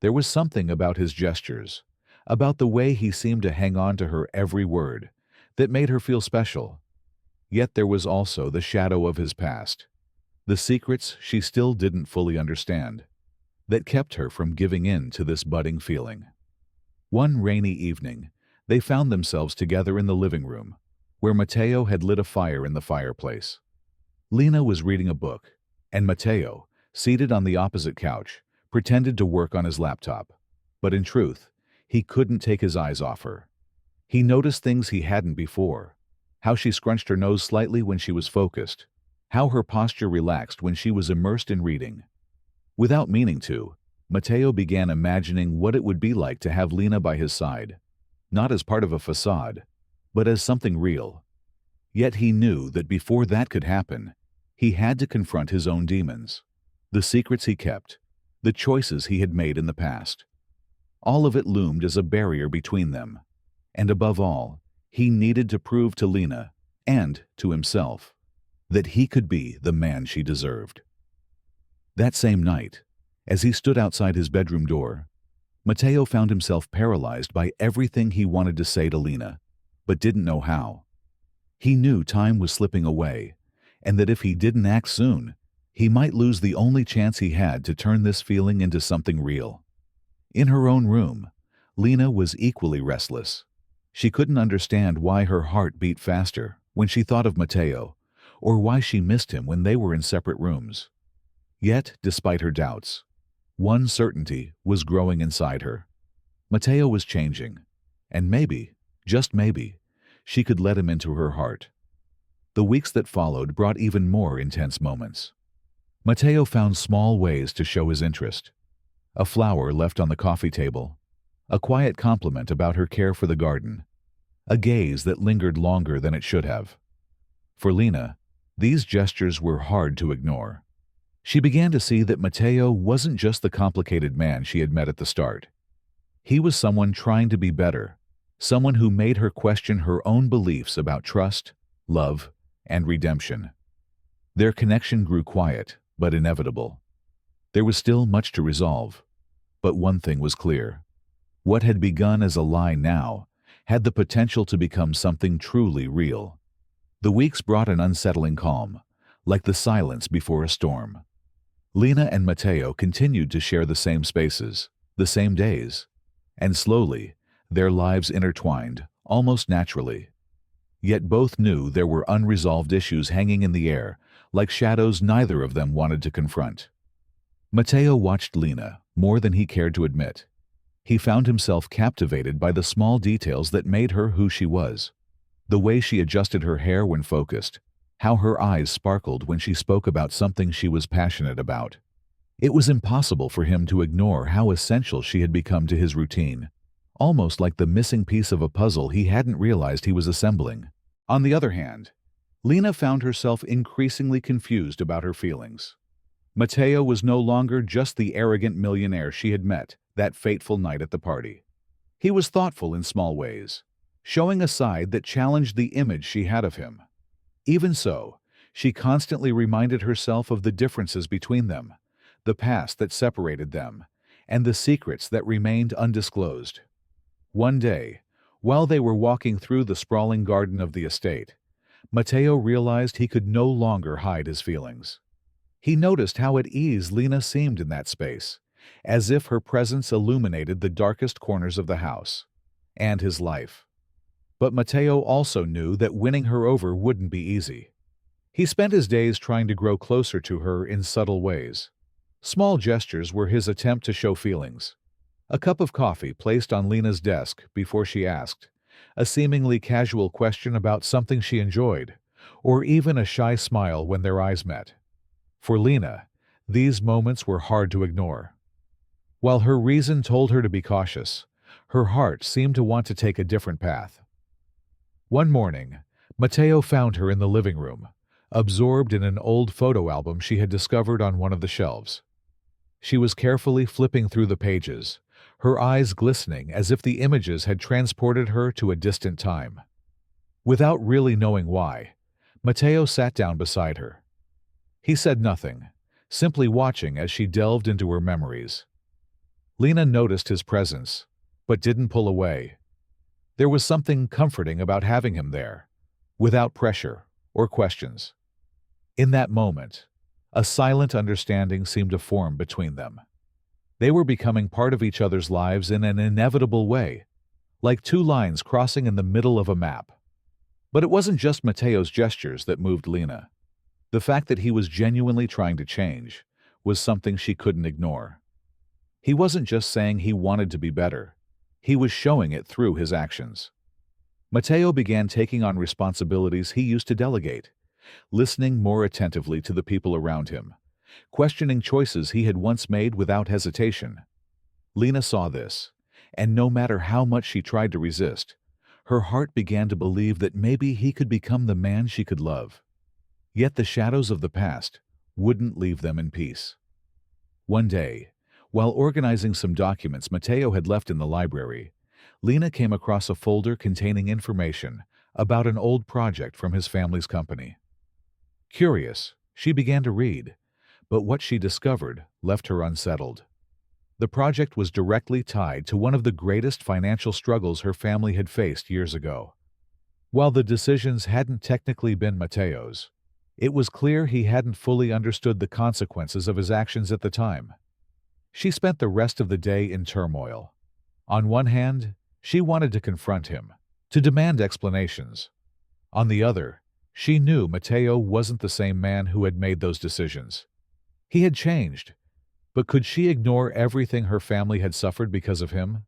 S1: There was something about his gestures, about the way he seemed to hang on to her every word, that made her feel special. Yet there was also the shadow of his past, the secrets she still didn't fully understand, that kept her from giving in to this budding feeling. One rainy evening, they found themselves together in the living room, where Matteo had lit a fire in the fireplace. Lena was reading a book, and Matteo, seated on the opposite couch, pretended to work on his laptop. But in truth, he couldn't take his eyes off her. He noticed things he hadn't before: how she scrunched her nose slightly when she was focused, how her posture relaxed when she was immersed in reading. Without meaning to, Matteo began imagining what it would be like to have Lena by his side, not as part of a facade, but as something real. Yet he knew that before that could happen, he had to confront his own demons, the secrets he kept, the choices he had made in the past. All of it loomed as a barrier between them, and above all, he needed to prove to Lena, and to himself, that he could be the man she deserved. That same night, as he stood outside his bedroom door, Matteo found himself paralyzed by everything he wanted to say to Lena, but didn't know how. He knew time was slipping away, and that if he didn't act soon, he might lose the only chance he had to turn this feeling into something real. In her own room, Lena was equally restless. She couldn't understand why her heart beat faster when she thought of Matteo, or why she missed him when they were in separate rooms. Yet, despite her doubts, one certainty was growing inside her. Matteo was changing, and maybe, just maybe, she could let him into her heart. The weeks that followed brought even more intense moments. Matteo found small ways to show his interest. A flower left on the coffee table, a quiet compliment about her care for the garden, a gaze that lingered longer than it should have. For Lena, these gestures were hard to ignore. She began to see that Matteo wasn't just the complicated man she had met at the start. He was someone trying to be better, someone who made her question her own beliefs about trust, love, and redemption. Their connection grew quiet, but inevitable. There was still much to resolve, but one thing was clear. What had begun as a lie now had the potential to become something truly real. The weeks brought an unsettling calm, like the silence before a storm. Lena and Matteo continued to share the same spaces, the same days, and slowly, their lives intertwined, almost naturally. Yet both knew there were unresolved issues hanging in the air, like shadows neither of them wanted to confront. Matteo watched Lena more than he cared to admit. He found himself captivated by the small details that made her who she was. The way she adjusted her hair when focused, how her eyes sparkled when she spoke about something she was passionate about. It was impossible for him to ignore how essential she had become to his routine, almost like the missing piece of a puzzle he hadn't realized he was assembling. On the other hand, Lena found herself increasingly confused about her feelings. Matteo was no longer just the arrogant millionaire she had met that fateful night at the party. He was thoughtful in small ways, showing a side that challenged the image she had of him. Even so, she constantly reminded herself of the differences between them, the past that separated them, and the secrets that remained undisclosed. One day, while they were walking through the sprawling garden of the estate, Matteo realized he could no longer hide his feelings. He noticed how at ease Lena seemed in that space, as if her presence illuminated the darkest corners of the house and his life. But Matteo also knew that winning her over wouldn't be easy. He spent his days trying to grow closer to her in subtle ways. Small gestures were his attempt to show feelings. A cup of coffee placed on Lena's desk before she asked, a seemingly casual question about something she enjoyed, or even a shy smile when their eyes met. For Lena, these moments were hard to ignore. While her reason told her to be cautious, her heart seemed to want to take a different path. One morning, Matteo found her in the living room, absorbed in an old photo album she had discovered on one of the shelves. She was carefully flipping through the pages, her eyes glistening as if the images had transported her to a distant time. Without really knowing why, Matteo sat down beside her. He said nothing, simply watching as she delved into her memories. Lena noticed his presence, but didn't pull away. There was something comforting about having him there, without pressure or questions. In that moment, a silent understanding seemed to form between them. They were becoming part of each other's lives in an inevitable way, like two lines crossing in the middle of a map. But it wasn't just Matteo's gestures that moved Lena. The fact that he was genuinely trying to change was something she couldn't ignore. He wasn't just saying he wanted to be better. He was showing it through his actions. Matteo began taking on responsibilities he used to delegate, listening more attentively to the people around him, questioning choices he had once made without hesitation. Lena saw this, and no matter how much she tried to resist, her heart began to believe that maybe he could become the man she could love. Yet the shadows of the past wouldn't leave them in peace. One day, while organizing some documents Matteo had left in the library, Lena came across a folder containing information about an old project from his family's company. Curious, she began to read, but what she discovered left her unsettled. The project was directly tied to one of the greatest financial struggles her family had faced years ago. While the decisions hadn't technically been Matteo's, it was clear he hadn't fully understood the consequences of his actions at the time. She spent the rest of the day in turmoil. On one hand, she wanted to confront him, to demand explanations. On the other, she knew Matteo wasn't the same man who had made those decisions. He had changed, but could she ignore everything her family had suffered because of him?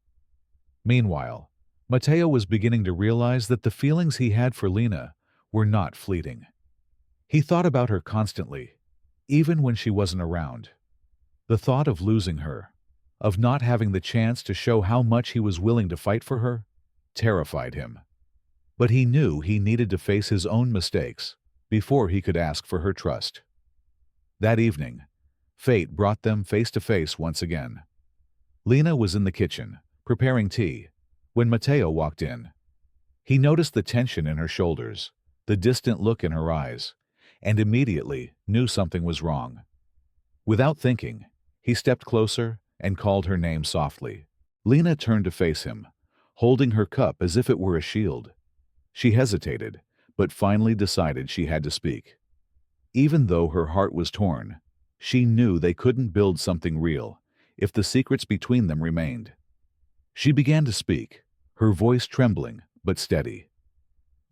S1: Meanwhile, Matteo was beginning to realize that the feelings he had for Lena were not fleeting. He thought about her constantly, even when she wasn't around. The thought of losing her, of not having the chance to show how much he was willing to fight for her, terrified him. But he knew he needed to face his own mistakes before he could ask for her trust. That evening, fate brought them face to face once again. Lena was in the kitchen, preparing tea, when Matteo walked in. He noticed the tension in her shoulders, the distant look in her eyes, and immediately knew something was wrong. Without thinking, he stepped closer and called her name softly. Lena turned to face him, holding her cup as if it were a shield. She hesitated, but finally decided she had to speak. Even though her heart was torn, she knew they couldn't build something real if the secrets between them remained. She began to speak, her voice trembling but steady.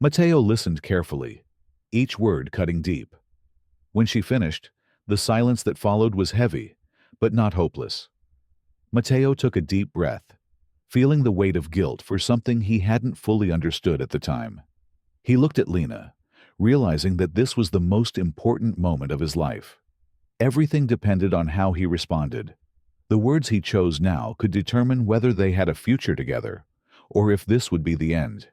S1: Matteo listened carefully, each word cutting deep. When she finished, the silence that followed was heavy, but not hopeless. Matteo took a deep breath, feeling the weight of guilt for something he hadn't fully understood at the time. He looked at Lena, realizing that this was the most important moment of his life. Everything depended on how he responded. The words he chose now could determine whether they had a future together, or if this would be the end.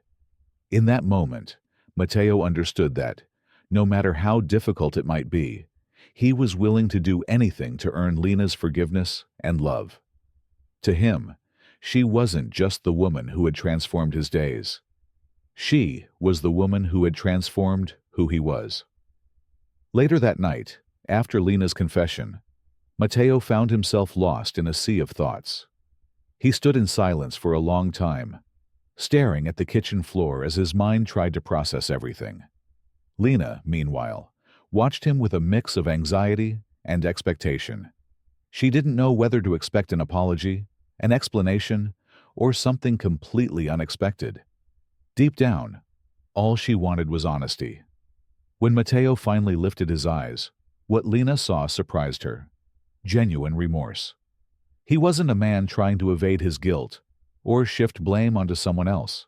S1: In that moment, Matteo understood that, no matter how difficult it might be, he was willing to do anything to earn Lena's forgiveness and love. To him, she wasn't just the woman who had transformed his days. She was the woman who had transformed who he was. Later that night, after Lena's confession, Matteo found himself lost in a sea of thoughts. He stood in silence for a long time, staring at the kitchen floor as his mind tried to process everything. Lena, meanwhile, watched him with a mix of anxiety and expectation. She didn't know whether to expect an apology, an explanation, or something completely unexpected. Deep down, all she wanted was honesty. When Matteo finally lifted his eyes, what Lena saw surprised her. Genuine remorse. He wasn't a man trying to evade his guilt or shift blame onto someone else.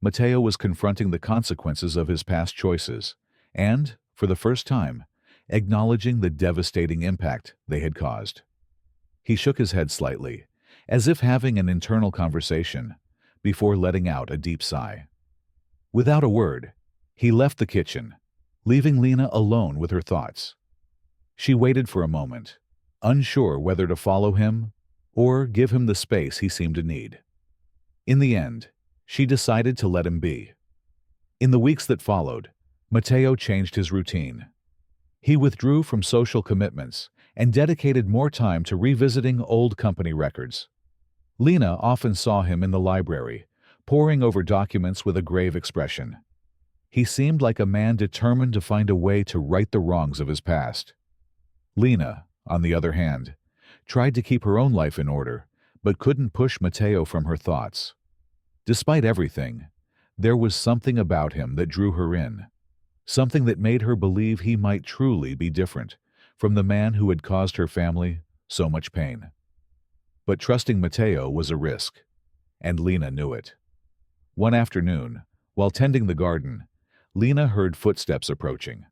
S1: Matteo was confronting the consequences of his past choices and, for the first time, acknowledging the devastating impact they had caused. He shook his head slightly, as if having an internal conversation, before letting out a deep sigh. Without a word, he left the kitchen, leaving Lena alone with her thoughts. She waited for a moment, unsure whether to follow him or give him the space he seemed to need. In the end, she decided to let him be. In the weeks that followed, Matteo changed his routine. He withdrew from social commitments and dedicated more time to revisiting old company records. Lena often saw him in the library, poring over documents with a grave expression. He seemed like a man determined to find a way to right the wrongs of his past. Lena, on the other hand, tried to keep her own life in order, but couldn't push Matteo from her thoughts. Despite everything, there was something about him that drew her in, something that made her believe he might truly be different from the man who had caused her family so much pain. But trusting Matteo was a risk, and Lena knew it. One afternoon, while tending the garden, Lena heard footsteps approaching.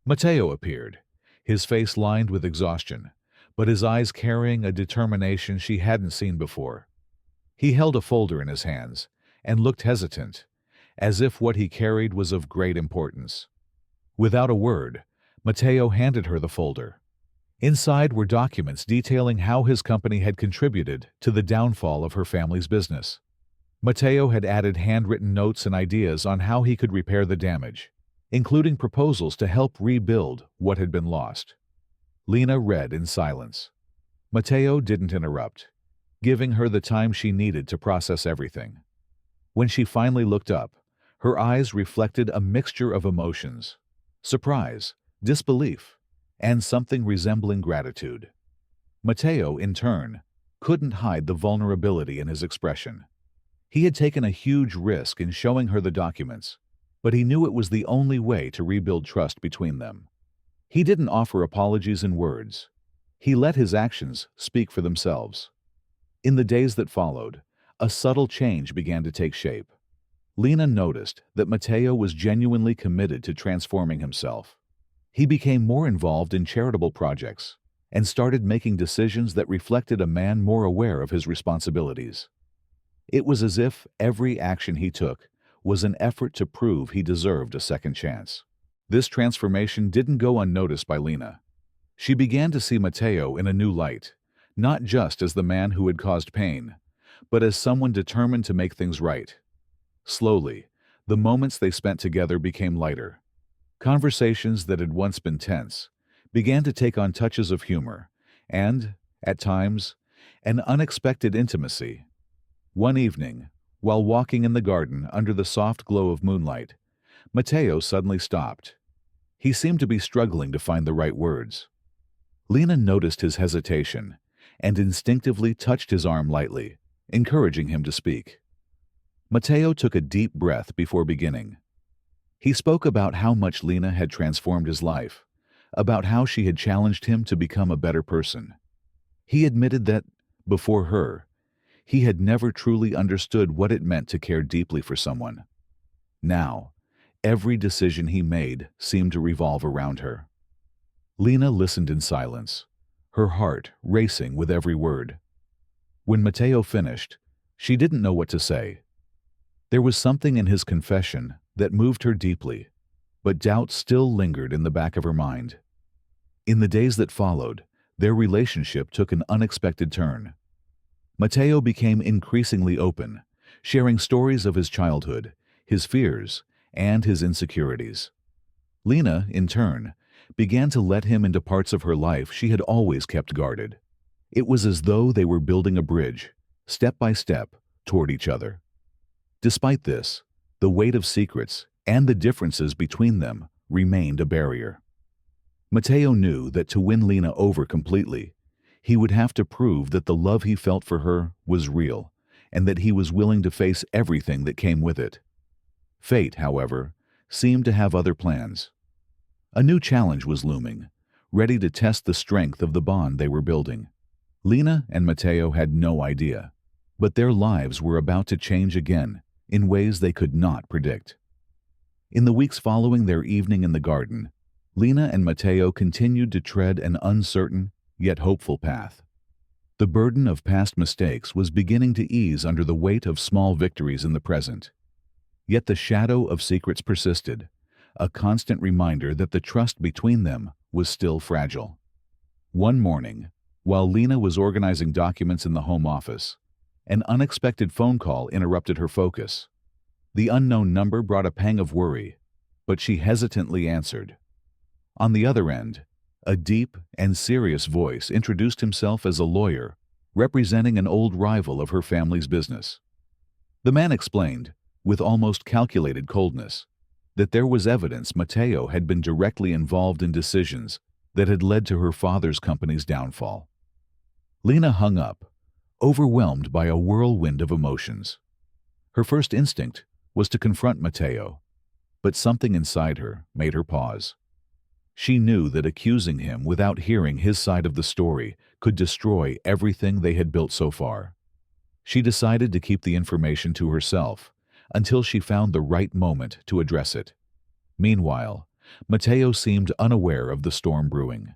S1: Matteo appeared, his face lined with exhaustion, but his eyes carrying a determination she hadn't seen before. He held a folder in his hands and looked hesitant, as if what he carried was of great importance. Without a word, Matteo handed her the folder. Inside were documents detailing how his company had contributed to the downfall of her family's business. Matteo had added handwritten notes and ideas on how he could repair the damage, including proposals to help rebuild what had been lost. Lena read in silence. Matteo didn't interrupt, giving her the time she needed to process everything. When she finally looked up, her eyes reflected a mixture of emotions: surprise, disbelief, and something resembling gratitude. Matteo, in turn, couldn't hide the vulnerability in his expression. He had taken a huge risk in showing her the documents, but he knew it was the only way to rebuild trust between them. He didn't offer apologies in words. He let his actions speak for themselves. In the days that followed, a subtle change began to take shape. Lena noticed that Matteo was genuinely committed to transforming himself. He became more involved in charitable projects and started making decisions that reflected a man more aware of his responsibilities. It was as if every action he took was an effort to prove he deserved a second chance. This transformation didn't go unnoticed by Lena. She began to see Matteo in a new light, not just as the man who had caused pain, but as someone determined to make things right. Slowly, the moments they spent together became lighter. Conversations that had once been tense began to take on touches of humor and, at times, an unexpected intimacy. One evening, while walking in the garden under the soft glow of moonlight, Matteo suddenly stopped. He seemed to be struggling to find the right words. Lena noticed his hesitation and instinctively touched his arm lightly, encouraging him to speak. Matteo took a deep breath before beginning. He spoke about how much Lena had transformed his life, about how she had challenged him to become a better person. He admitted that, before her, he had never truly understood what it meant to care deeply for someone. Now, every decision he made seemed to revolve around her. Lena listened in silence, her heart racing with every word. When Matteo finished, she didn't know what to say. There was something in his confession that moved her deeply, but doubt still lingered in the back of her mind. In the days that followed, their relationship took an unexpected turn. Matteo became increasingly open, sharing stories of his childhood, his fears, and his insecurities. Lena, in turn, began to let him into parts of her life she had always kept guarded. It was as though they were building a bridge, step by step, toward each other. Despite this, the weight of secrets and the differences between them remained a barrier. Matteo knew that to win Lena over completely, he would have to prove that the love he felt for her was real and that he was willing to face everything that came with it. Fate, however, seemed to have other plans. A new challenge was looming, ready to test the strength of the bond they were building. Lena and Matteo had no idea, but their lives were about to change again in ways they could not predict. In the weeks following their evening in the garden, Lena and Matteo continued to tread an uncertain, yet hopeful path. The burden of past mistakes was beginning to ease under the weight of small victories in the present. Yet the shadow of secrets persisted, a constant reminder that the trust between them was still fragile. One morning, while Lena was organizing documents in the home office, an unexpected phone call interrupted her focus. The unknown number brought a pang of worry, but she hesitantly answered. On the other end, a deep and serious voice introduced himself as a lawyer, representing an old rival of her family's business. The man explained, with almost calculated coldness, that there was evidence Matteo had been directly involved in decisions that had led to her father's company's downfall. Lena hung up, overwhelmed by a whirlwind of emotions. Her first instinct was to confront Matteo, but something inside her made her pause. She knew that accusing him without hearing his side of the story could destroy everything they had built so far. She decided to keep the information to herself until she found the right moment to address it. Meanwhile, Matteo seemed unaware of the storm brewing.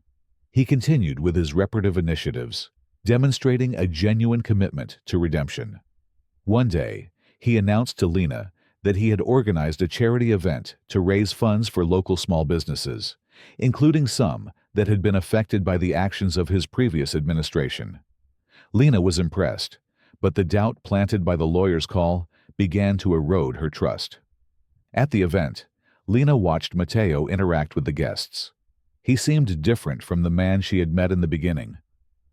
S1: He continued with his reparative initiatives, demonstrating a genuine commitment to redemption. One day, he announced to Lena that he had organized a charity event to raise funds for local small businesses, including some that had been affected by the actions of his previous administration. Lena was impressed, but the doubt planted by the lawyer's call began to erode her trust. At the event, Lena watched Matteo interact with the guests. He seemed different from the man she had met in the beginning,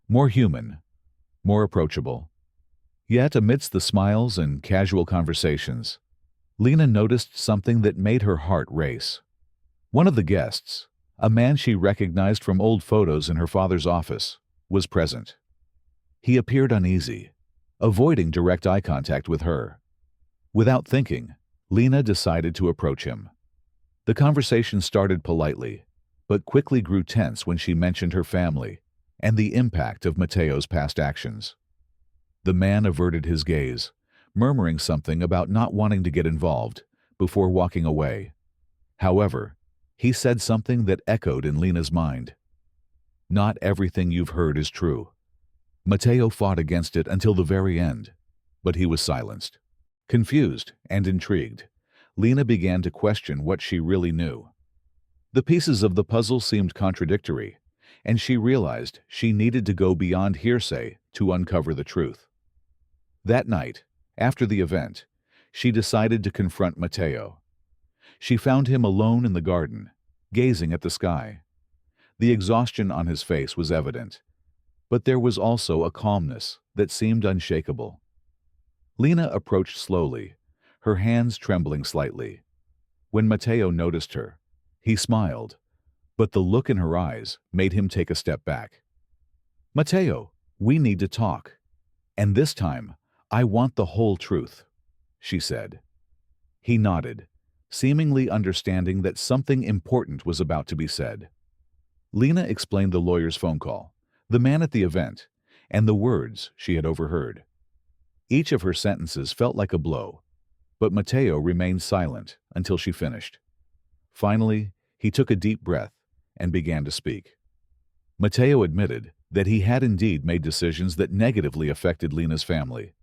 S1: more human, more approachable. Yet, amidst the smiles and casual conversations, Lena noticed something that made her heart race. One of the guests, a man she recognized from old photos in her father's office, was present. He appeared uneasy, avoiding direct eye contact with her. Without thinking, Lena decided to approach him. The conversation started politely, but quickly grew tense when she mentioned her family and the impact of Matteo's past actions. The man averted his gaze, murmuring something about not wanting to get involved, before walking away. However, he said something that echoed in Lena's mind. "Not everything you've heard is true." Matteo fought against it until the very end, but he was silenced. Confused and intrigued, Lena began to question what she really knew. The pieces of the puzzle seemed contradictory, and she realized she needed to go beyond hearsay to uncover the truth. That night, after the event, she decided to confront Matteo. She found him alone in the garden, gazing at the sky. The exhaustion on his face was evident, but there was also a calmness that seemed unshakable. Lena approached slowly, her hands trembling slightly. When Matteo noticed her, he smiled, but the look in her eyes made him take a step back. "Matteo, we need to talk. And this time, I want the whole truth," she said. He nodded, seemingly understanding that something important was about to be said. Lena explained the lawyer's phone call, the man at the event, and the words she had overheard. Each of her sentences felt like a blow, but Matteo remained silent until she finished. Finally, he took a deep breath and began to speak. Matteo admitted that he had indeed made decisions that negatively affected Lena's family,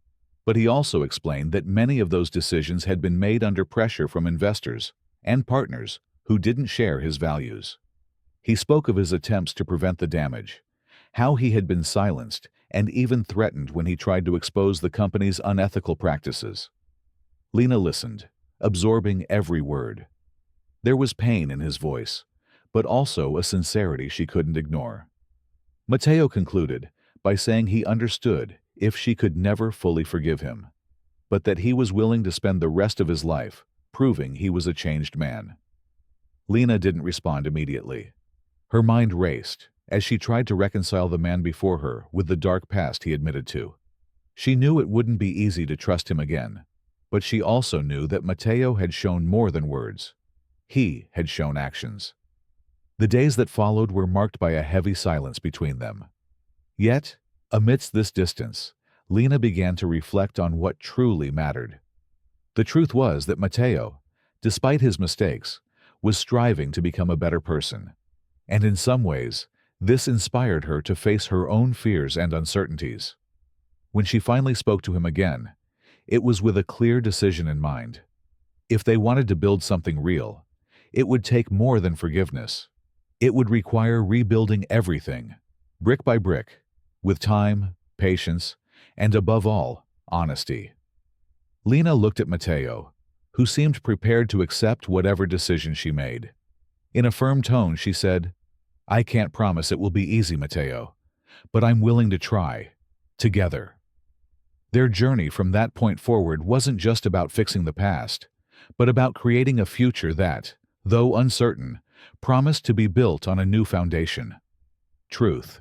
S1: but he also explained that many of those decisions had been made under pressure from investors and partners who didn't share his values. He spoke of his attempts to prevent the damage, how he had been silenced and even threatened when he tried to expose the company's unethical practices. Lena listened, absorbing every word. There was pain in his voice, but also a sincerity she couldn't ignore. Matteo concluded by saying he understood if she could never fully forgive him, but that he was willing to spend the rest of his life proving he was a changed man. Lena didn't respond immediately. Her mind raced as she tried to reconcile the man before her with the dark past he admitted to. She knew it wouldn't be easy to trust him again, but she also knew that Matteo had shown more than words. He had shown actions. The days that followed were marked by a heavy silence between them. Yet, amidst this distance, Lena began to reflect on what truly mattered. The truth was that Matteo, despite his mistakes, was striving to become a better person, and in some ways, this inspired her to face her own fears and uncertainties. When she finally spoke to him again, it was with a clear decision in mind. If they wanted to build something real, it would take more than forgiveness. It would require rebuilding everything, brick by brick, with time, patience, and above all, honesty. Lena looked at Matteo, who seemed prepared to accept whatever decision she made. In a firm tone, she said, "I can't promise it will be easy, Matteo, but I'm willing to try, together." Their journey from that point forward wasn't just about fixing the past, but about creating a future that, though uncertain, promised to be built on a new foundation. Truth.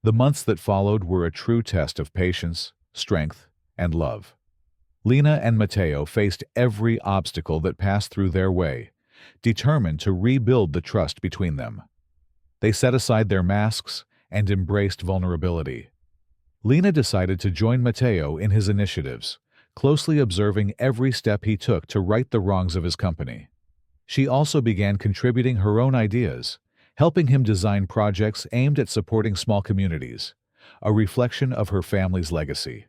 S1: The months that followed were a true test of patience, strength, and love. Lena and Matteo faced every obstacle that passed through their way, determined to rebuild the trust between them. They set aside their masks and embraced vulnerability. Lena decided to join Matteo in his initiatives, closely observing every step he took to right the wrongs of his company. She also began contributing her own ideas, helping him design projects aimed at supporting small communities, a reflection of her family's legacy.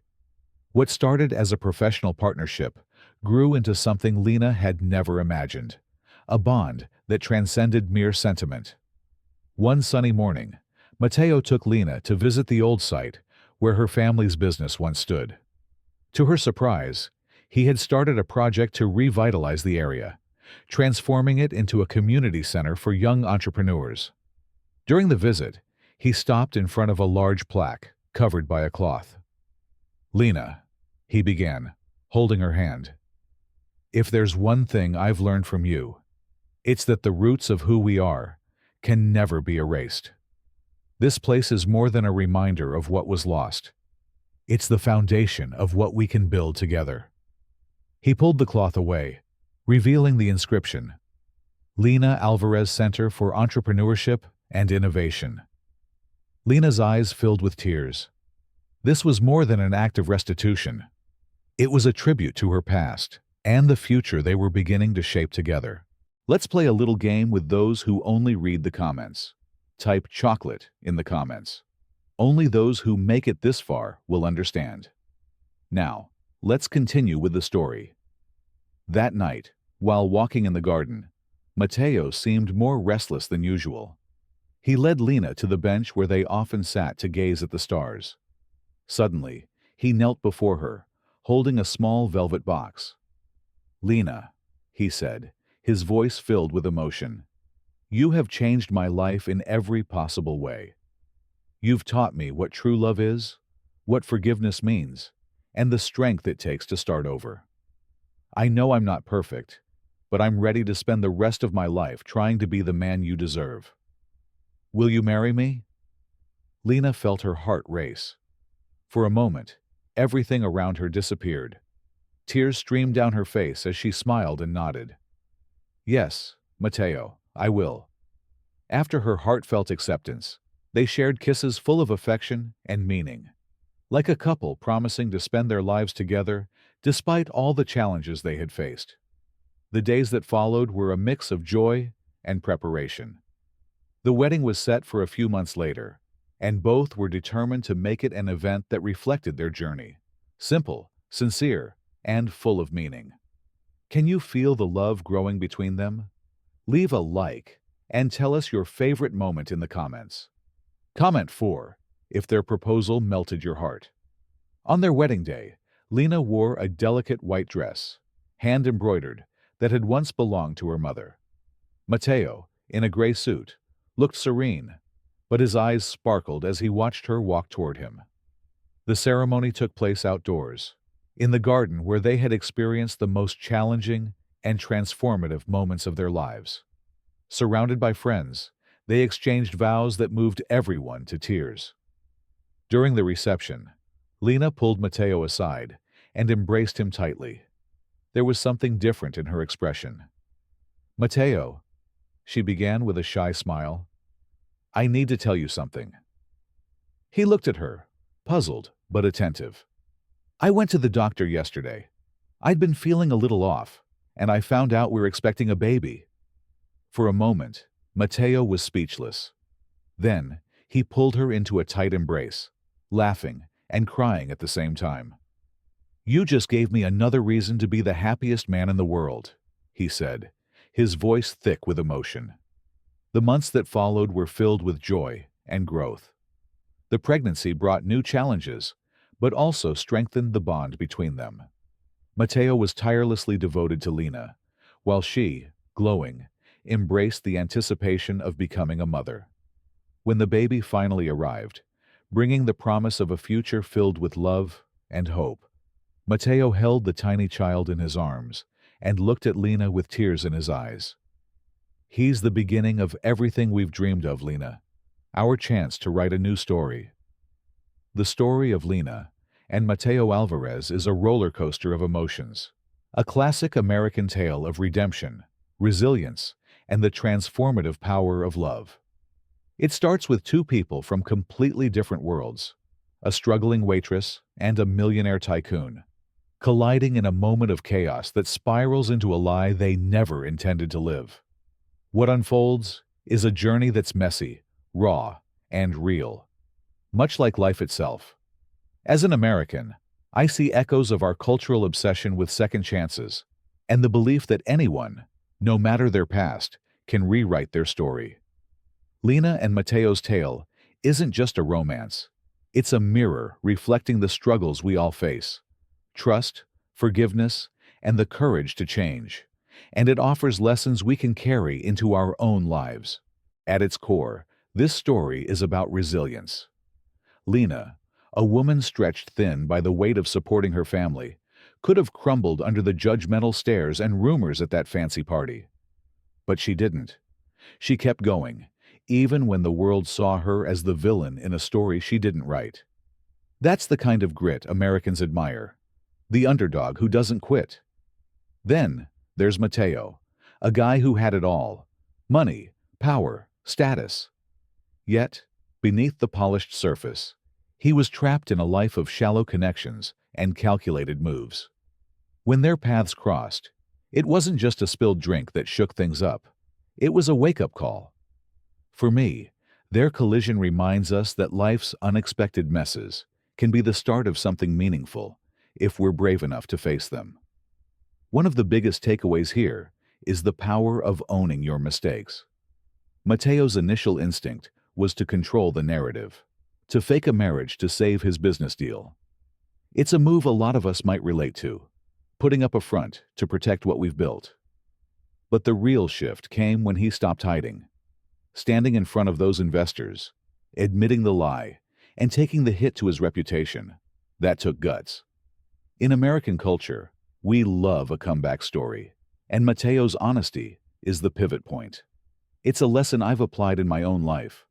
S1: What started as a professional partnership grew into something Lena had never imagined, a bond that transcended mere sentiment. One sunny morning, Matteo took Lena to visit the old site where her family's business once stood. To her surprise, he had started a project to revitalize the area, transforming it into a community center for young entrepreneurs. During the visit, he stopped in front of a large plaque covered by a cloth. "Lena," he began, holding her hand, "if there's one thing I've learned from you, it's that the roots of who we are can never be erased. This place is more than a reminder of what was lost. It's the foundation of what we can build together." He pulled the cloth away, revealing the inscription, "Lena Alvarez Center for Entrepreneurship and Innovation." Lena's eyes filled with tears. This was more than an act of restitution. It was a tribute to her past and the future they were beginning to shape together. Let's play a little game with those who only read the comments. Type chocolate in the comments. Only those who make it this far will understand. Now, let's continue with the story. That night, while walking in the garden, Matteo seemed more restless than usual. He led Lena to the bench where they often sat to gaze at the stars. Suddenly, he knelt before her, holding a small velvet box. "Lena," he said, his voice filled with emotion, "you have changed my life in every possible way. You've taught me what true love is, what forgiveness means, and the strength it takes to start over. I know I'm not perfect, but I'm ready to spend the rest of my life trying to be the man you deserve. Will you marry me?" Lena felt her heart race. For a moment, everything around her disappeared. Tears streamed down her face as she smiled and nodded. "Yes, Matteo, I will." After her heartfelt acceptance, they shared kisses full of affection and meaning, like a couple promising to spend their lives together despite all the challenges they had faced. The days that followed were a mix of joy and preparation. The wedding was set for a few months later, and both were determined to make it an event that reflected their journey. Simple, sincere, and full of meaning. Can you feel the love growing between them? Leave a like and tell us your favorite moment in the comments. Comment 4 if their proposal melted your heart. On their wedding day, Lena wore a delicate white dress, hand-embroidered, that had once belonged to her mother. Matteo, in a gray suit, looked serene, but his eyes sparkled as he watched her walk toward him. The ceremony took place outdoors, in the garden where they had experienced the most challenging and transformative moments of their lives. Surrounded by friends, they exchanged vows that moved everyone to tears. During the reception, Lena pulled Matteo aside and embraced him tightly. There was something different in her expression. "Matteo," she began with a shy smile, "I need to tell you something." He looked at her, puzzled but attentive. "I went to the doctor yesterday. I'd been feeling a little off, and I found out we're expecting a baby." For a moment, Matteo was speechless. Then, he pulled her into a tight embrace, laughing and crying at the same time. "You just gave me another reason to be the happiest man in the world," he said, his voice thick with emotion. The months that followed were filled with joy and growth. The pregnancy brought new challenges, but also strengthened the bond between them. Matteo was tirelessly devoted to Lena, while she, glowing, embraced the anticipation of becoming a mother. When the baby finally arrived, bringing the promise of a future filled with love and hope, Matteo held the tiny child in his arms and looked at Lena with tears in his eyes. "He's the beginning of everything we've dreamed of, Lena. Our chance to write a new story." The story of Lena and Matteo Alvarez is a roller coaster of emotions, a classic American tale of redemption, resilience, and the transformative power of love. It starts with two people from completely different worlds, a struggling waitress and a millionaire tycoon. colliding in a moment of chaos that spirals into a lie they never intended to live. What unfolds is a journey that's messy, raw, and real, much like life itself. As an American, I see echoes of our cultural obsession with second chances and the belief that anyone, no matter their past, can rewrite their story. Lena and Mateo's tale isn't just a romance. It's a mirror reflecting the struggles we all face: trust, forgiveness, and the courage to change. And it offers lessons we can carry into our own lives. At its core, this story is about resilience. Lena, a woman stretched thin by the weight of supporting her family, could have crumbled under the judgmental stares and rumors at that fancy party. But she didn't. She kept going, even when the world saw her as the villain in a story she didn't write. That's the kind of grit Americans admire. The underdog who doesn't quit. Then there's Mateo, a guy who had it all: money, power, status. Yet, beneath the polished surface, he was trapped in a life of shallow connections and calculated moves. When their paths crossed, it wasn't just a spilled drink that shook things up. It was a wake-up call. For me, their collision reminds us that life's unexpected messes can be the start of something meaningful if we're brave enough to face them. One of the biggest takeaways here is the power of owning your mistakes. Mateo's initial instinct was to control the narrative, to fake a marriage to save his business deal. It's a move a lot of us might relate to, putting up a front to protect what we've built. But the real shift came when he stopped hiding, standing in front of those investors, admitting the lie, and taking the hit to his reputation. That took guts. In American culture, we love a comeback story, and Mateo's honesty is the pivot point. It's a lesson I've applied in my own life.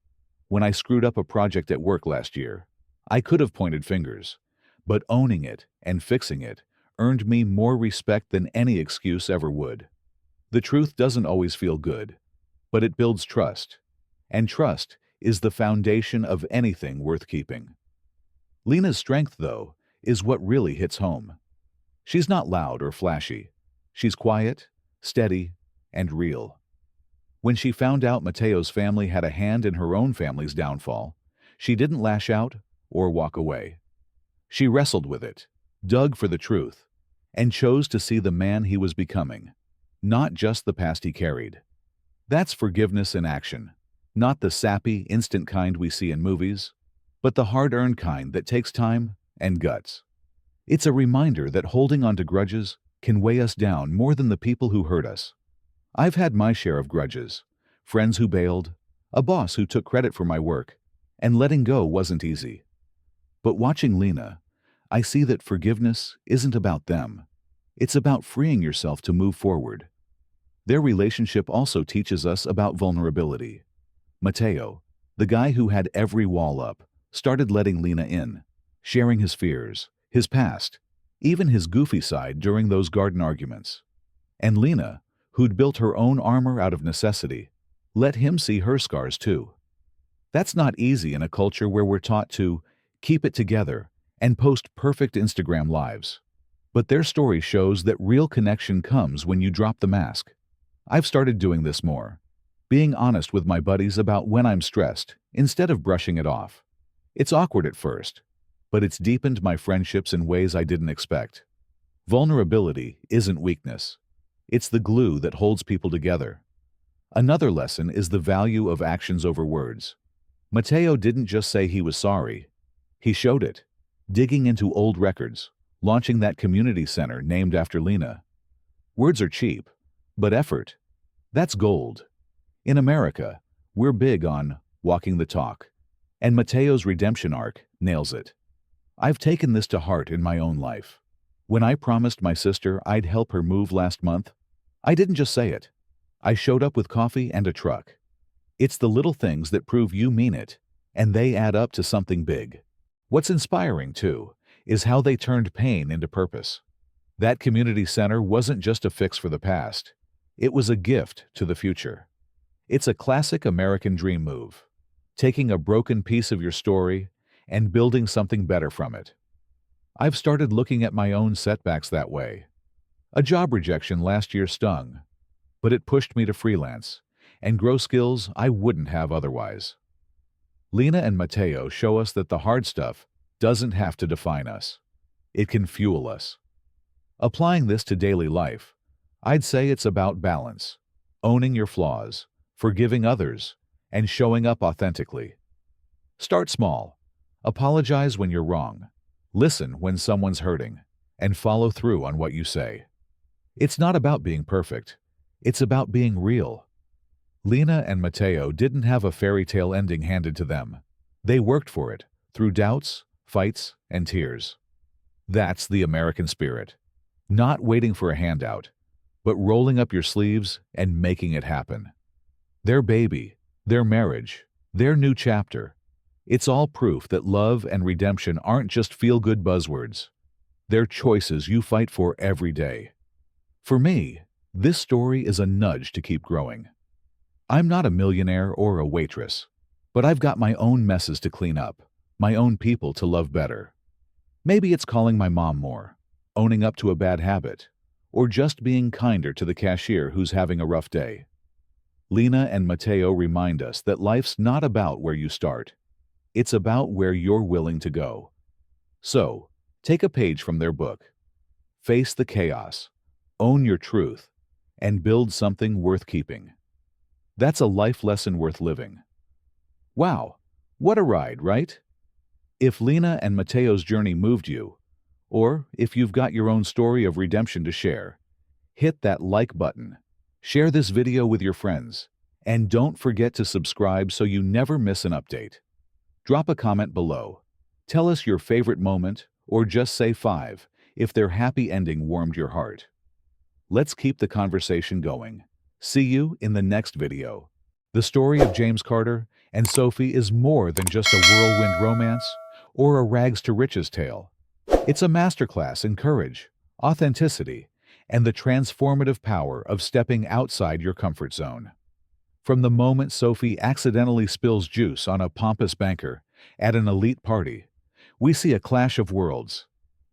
S1: When I screwed up a project at work last year, I could have pointed fingers, but owning it and fixing it earned me more respect than any excuse ever would. The truth doesn't always feel good, but it builds trust, and trust is the foundation of anything worth keeping. Lena's strength, though, is what really hits home. She's not loud or flashy. She's quiet, steady, and real. When she found out Mateo's family had a hand in her own family's downfall, she didn't lash out or walk away. She wrestled with it, dug for the truth, and chose to see the man he was becoming, not just the past he carried. That's forgiveness in action, not the sappy, instant kind we see in movies, but the hard-earned kind that takes time and guts. It's a reminder that holding on to grudges can weigh us down more than the people who hurt us. I've had my share of grudges, friends who bailed, a boss who took credit for my work, and letting go wasn't easy. But watching Lena, I see that forgiveness isn't about them. It's about freeing yourself to move forward. Their relationship also teaches us about vulnerability. Mateo, the guy who had every wall up, started letting Lena in, sharing his fears, his past, even his goofy side during those garden arguments. And Lena, who'd built her own armor out of necessity, let him see her scars too. That's not easy in a culture where we're taught to keep it together and post perfect Instagram lives. But their story shows that real connection comes when you drop the mask. I've started doing this more, being honest with my buddies about when I'm stressed instead of brushing it off. It's awkward at first, but it's deepened my friendships in ways I didn't expect. Vulnerability isn't weakness. It's the glue that holds people together. Another lesson is the value of actions over words. Mateo didn't just say he was sorry. He showed it, digging into old records, launching that community center named after Lena. Words are cheap, but effort, that's gold. In America, we're big on walking the talk, and Mateo's redemption arc nails it. I've taken this to heart in my own life. When I promised my sister I'd help her move last month, I didn't just say it. I showed up with coffee and a truck. It's the little things that prove you mean it, and they add up to something big. What's inspiring, too, is how they turned pain into purpose. That community center wasn't just a fix for the past. It was a gift to the future. It's a classic American dream move, taking a broken piece of your story and building something better from it. I've started looking at my own setbacks that way. A job rejection last year stung, but it pushed me to freelance and grow skills I wouldn't have otherwise. Lena and Mateo show us that the hard stuff doesn't have to define us. It can fuel us. Applying this to daily life, I'd say it's about balance, owning your flaws, forgiving others, and showing up authentically. Start small. Apologize when you're wrong. Listen when someone's hurting, and follow through on what you say. It's not about being perfect. It's about being real. Lena and Mateo didn't have a fairy tale ending handed to them. They worked for it, through doubts, fights, and tears. That's the American spirit. Not waiting for a handout, but rolling up your sleeves and making it happen. Their baby, their marriage, their new chapter. It's all proof that love and redemption aren't just feel-good buzzwords. They're choices you fight for every day. For me, this story is a nudge to keep growing. I'm not a millionaire or a waitress, but I've got my own messes to clean up, my own people to love better. Maybe it's calling my mom more, owning up to a bad habit, or just being kinder to the cashier who's having a rough day. Lena and Mateo remind us that life's not about where you start. It's about where you're willing to go. So, take a page from their book. Face the chaos, own your truth, and build something worth keeping. That's a life lesson worth living. Wow, what a ride, right? If Lena and Mateo's journey moved you, or if you've got your own story of redemption to share, hit that like button, share this video with your friends, and don't forget to subscribe so you never miss an update. Drop a comment below. Tell us your favorite moment, or just say 5 if their happy ending warmed your heart. Let's keep the conversation going. See you in the next video. The story of James Carter and Sophie is more than just a whirlwind romance or a rags to riches tale. It's a masterclass in courage, authenticity, and the transformative power of stepping outside your comfort zone. From the moment Sophie accidentally spills juice on a pompous banker at an elite party, we see a clash of worlds.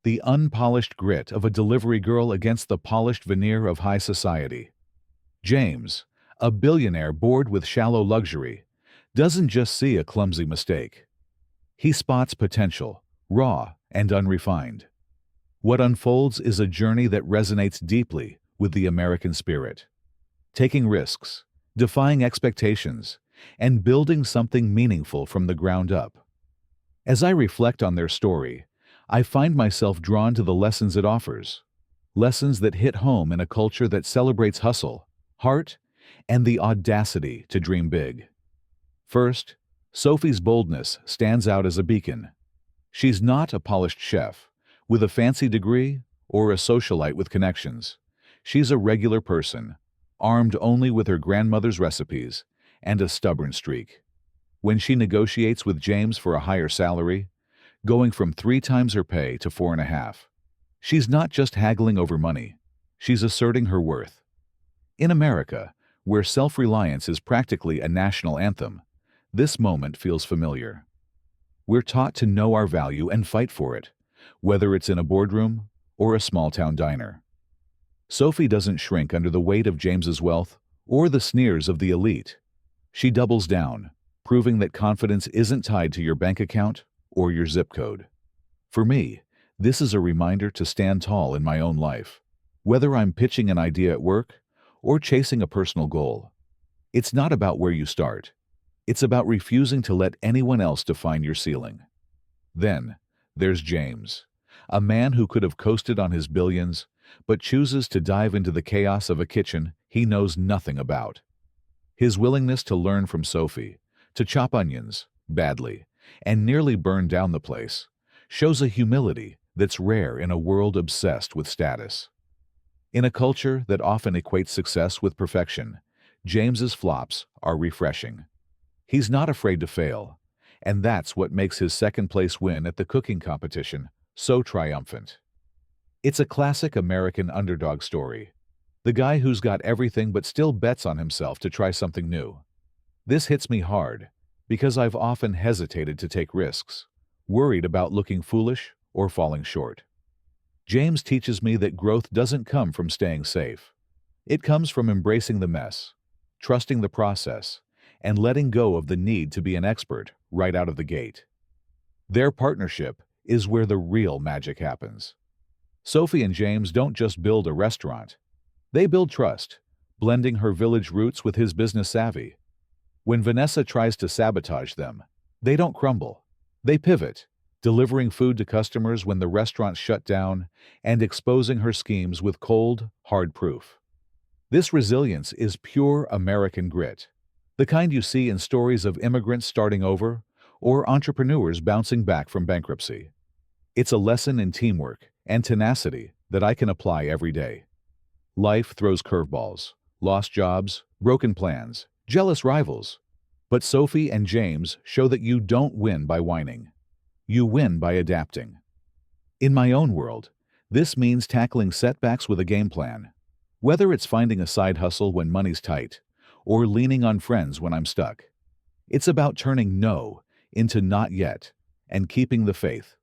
S1: The unpolished grit of a delivery girl against the polished veneer of high society. James, a billionaire bored with shallow luxury, doesn't just see a clumsy mistake. He spots potential, raw and unrefined. What unfolds is a journey that resonates deeply with the American spirit. Taking risks, defying expectations, and building something meaningful from the ground up. As I reflect on their story, I find myself drawn to the lessons it offers. Lessons that hit home in a culture that celebrates hustle, heart, and the audacity to dream big. First, Sophie's boldness stands out as a beacon. She's not a polished chef with a fancy degree or a socialite with connections. She's a regular person, armed only with her grandmother's recipes and a stubborn streak. When she negotiates with James for a higher salary, going from 3 times her pay to 4.5, she's not just haggling over money, she's asserting her worth. In America, where self-reliance is practically a national anthem, this moment feels familiar. We're taught to know our value and fight for it, whether it's in a boardroom or a small-town diner. Sophie doesn't shrink under the weight of James's wealth or the sneers of the elite. She doubles down, proving that confidence isn't tied to your bank account or your zip code. For me, this is a reminder to stand tall in my own life, whether I'm pitching an idea at work or chasing a personal goal. It's not about where you start. It's about refusing to let anyone else define your ceiling. Then, there's James, a man who could have coasted on his billions, but chooses to dive into the chaos of a kitchen he knows nothing about. His willingness to learn from Sophie, to chop onions, badly, and nearly burn down the place, shows a humility that's rare in a world obsessed with status. In a culture that often equates success with perfection, James's flops are refreshing. He's not afraid to fail, and that's what makes his second-place win at the cooking competition so triumphant. It's a classic American underdog story. The guy who's got everything but still bets on himself to try something new. This hits me hard, because I've often hesitated to take risks, worried about looking foolish or falling short. James teaches me that growth doesn't come from staying safe. It comes from embracing the mess, trusting the process, and letting go of the need to be an expert right out of the gate. Their partnership is where the real magic happens. Sophie and James don't just build a restaurant. They build trust, blending her village roots with his business savvy. When Vanessa tries to sabotage them, they don't crumble. They pivot, delivering food to customers when the restaurants shut down and exposing her schemes with cold, hard proof. This resilience is pure American grit, the kind you see in stories of immigrants starting over or entrepreneurs bouncing back from bankruptcy. It's a lesson in teamwork and tenacity that I can apply every day. Life throws curveballs, lost jobs, broken plans, jealous rivals. But Sophie and James show that you don't win by whining. You win by adapting. In my own world, this means tackling setbacks with a game plan. Whether it's finding a side hustle when money's tight or leaning on friends when I'm stuck. It's about turning no into not yet and keeping the faith.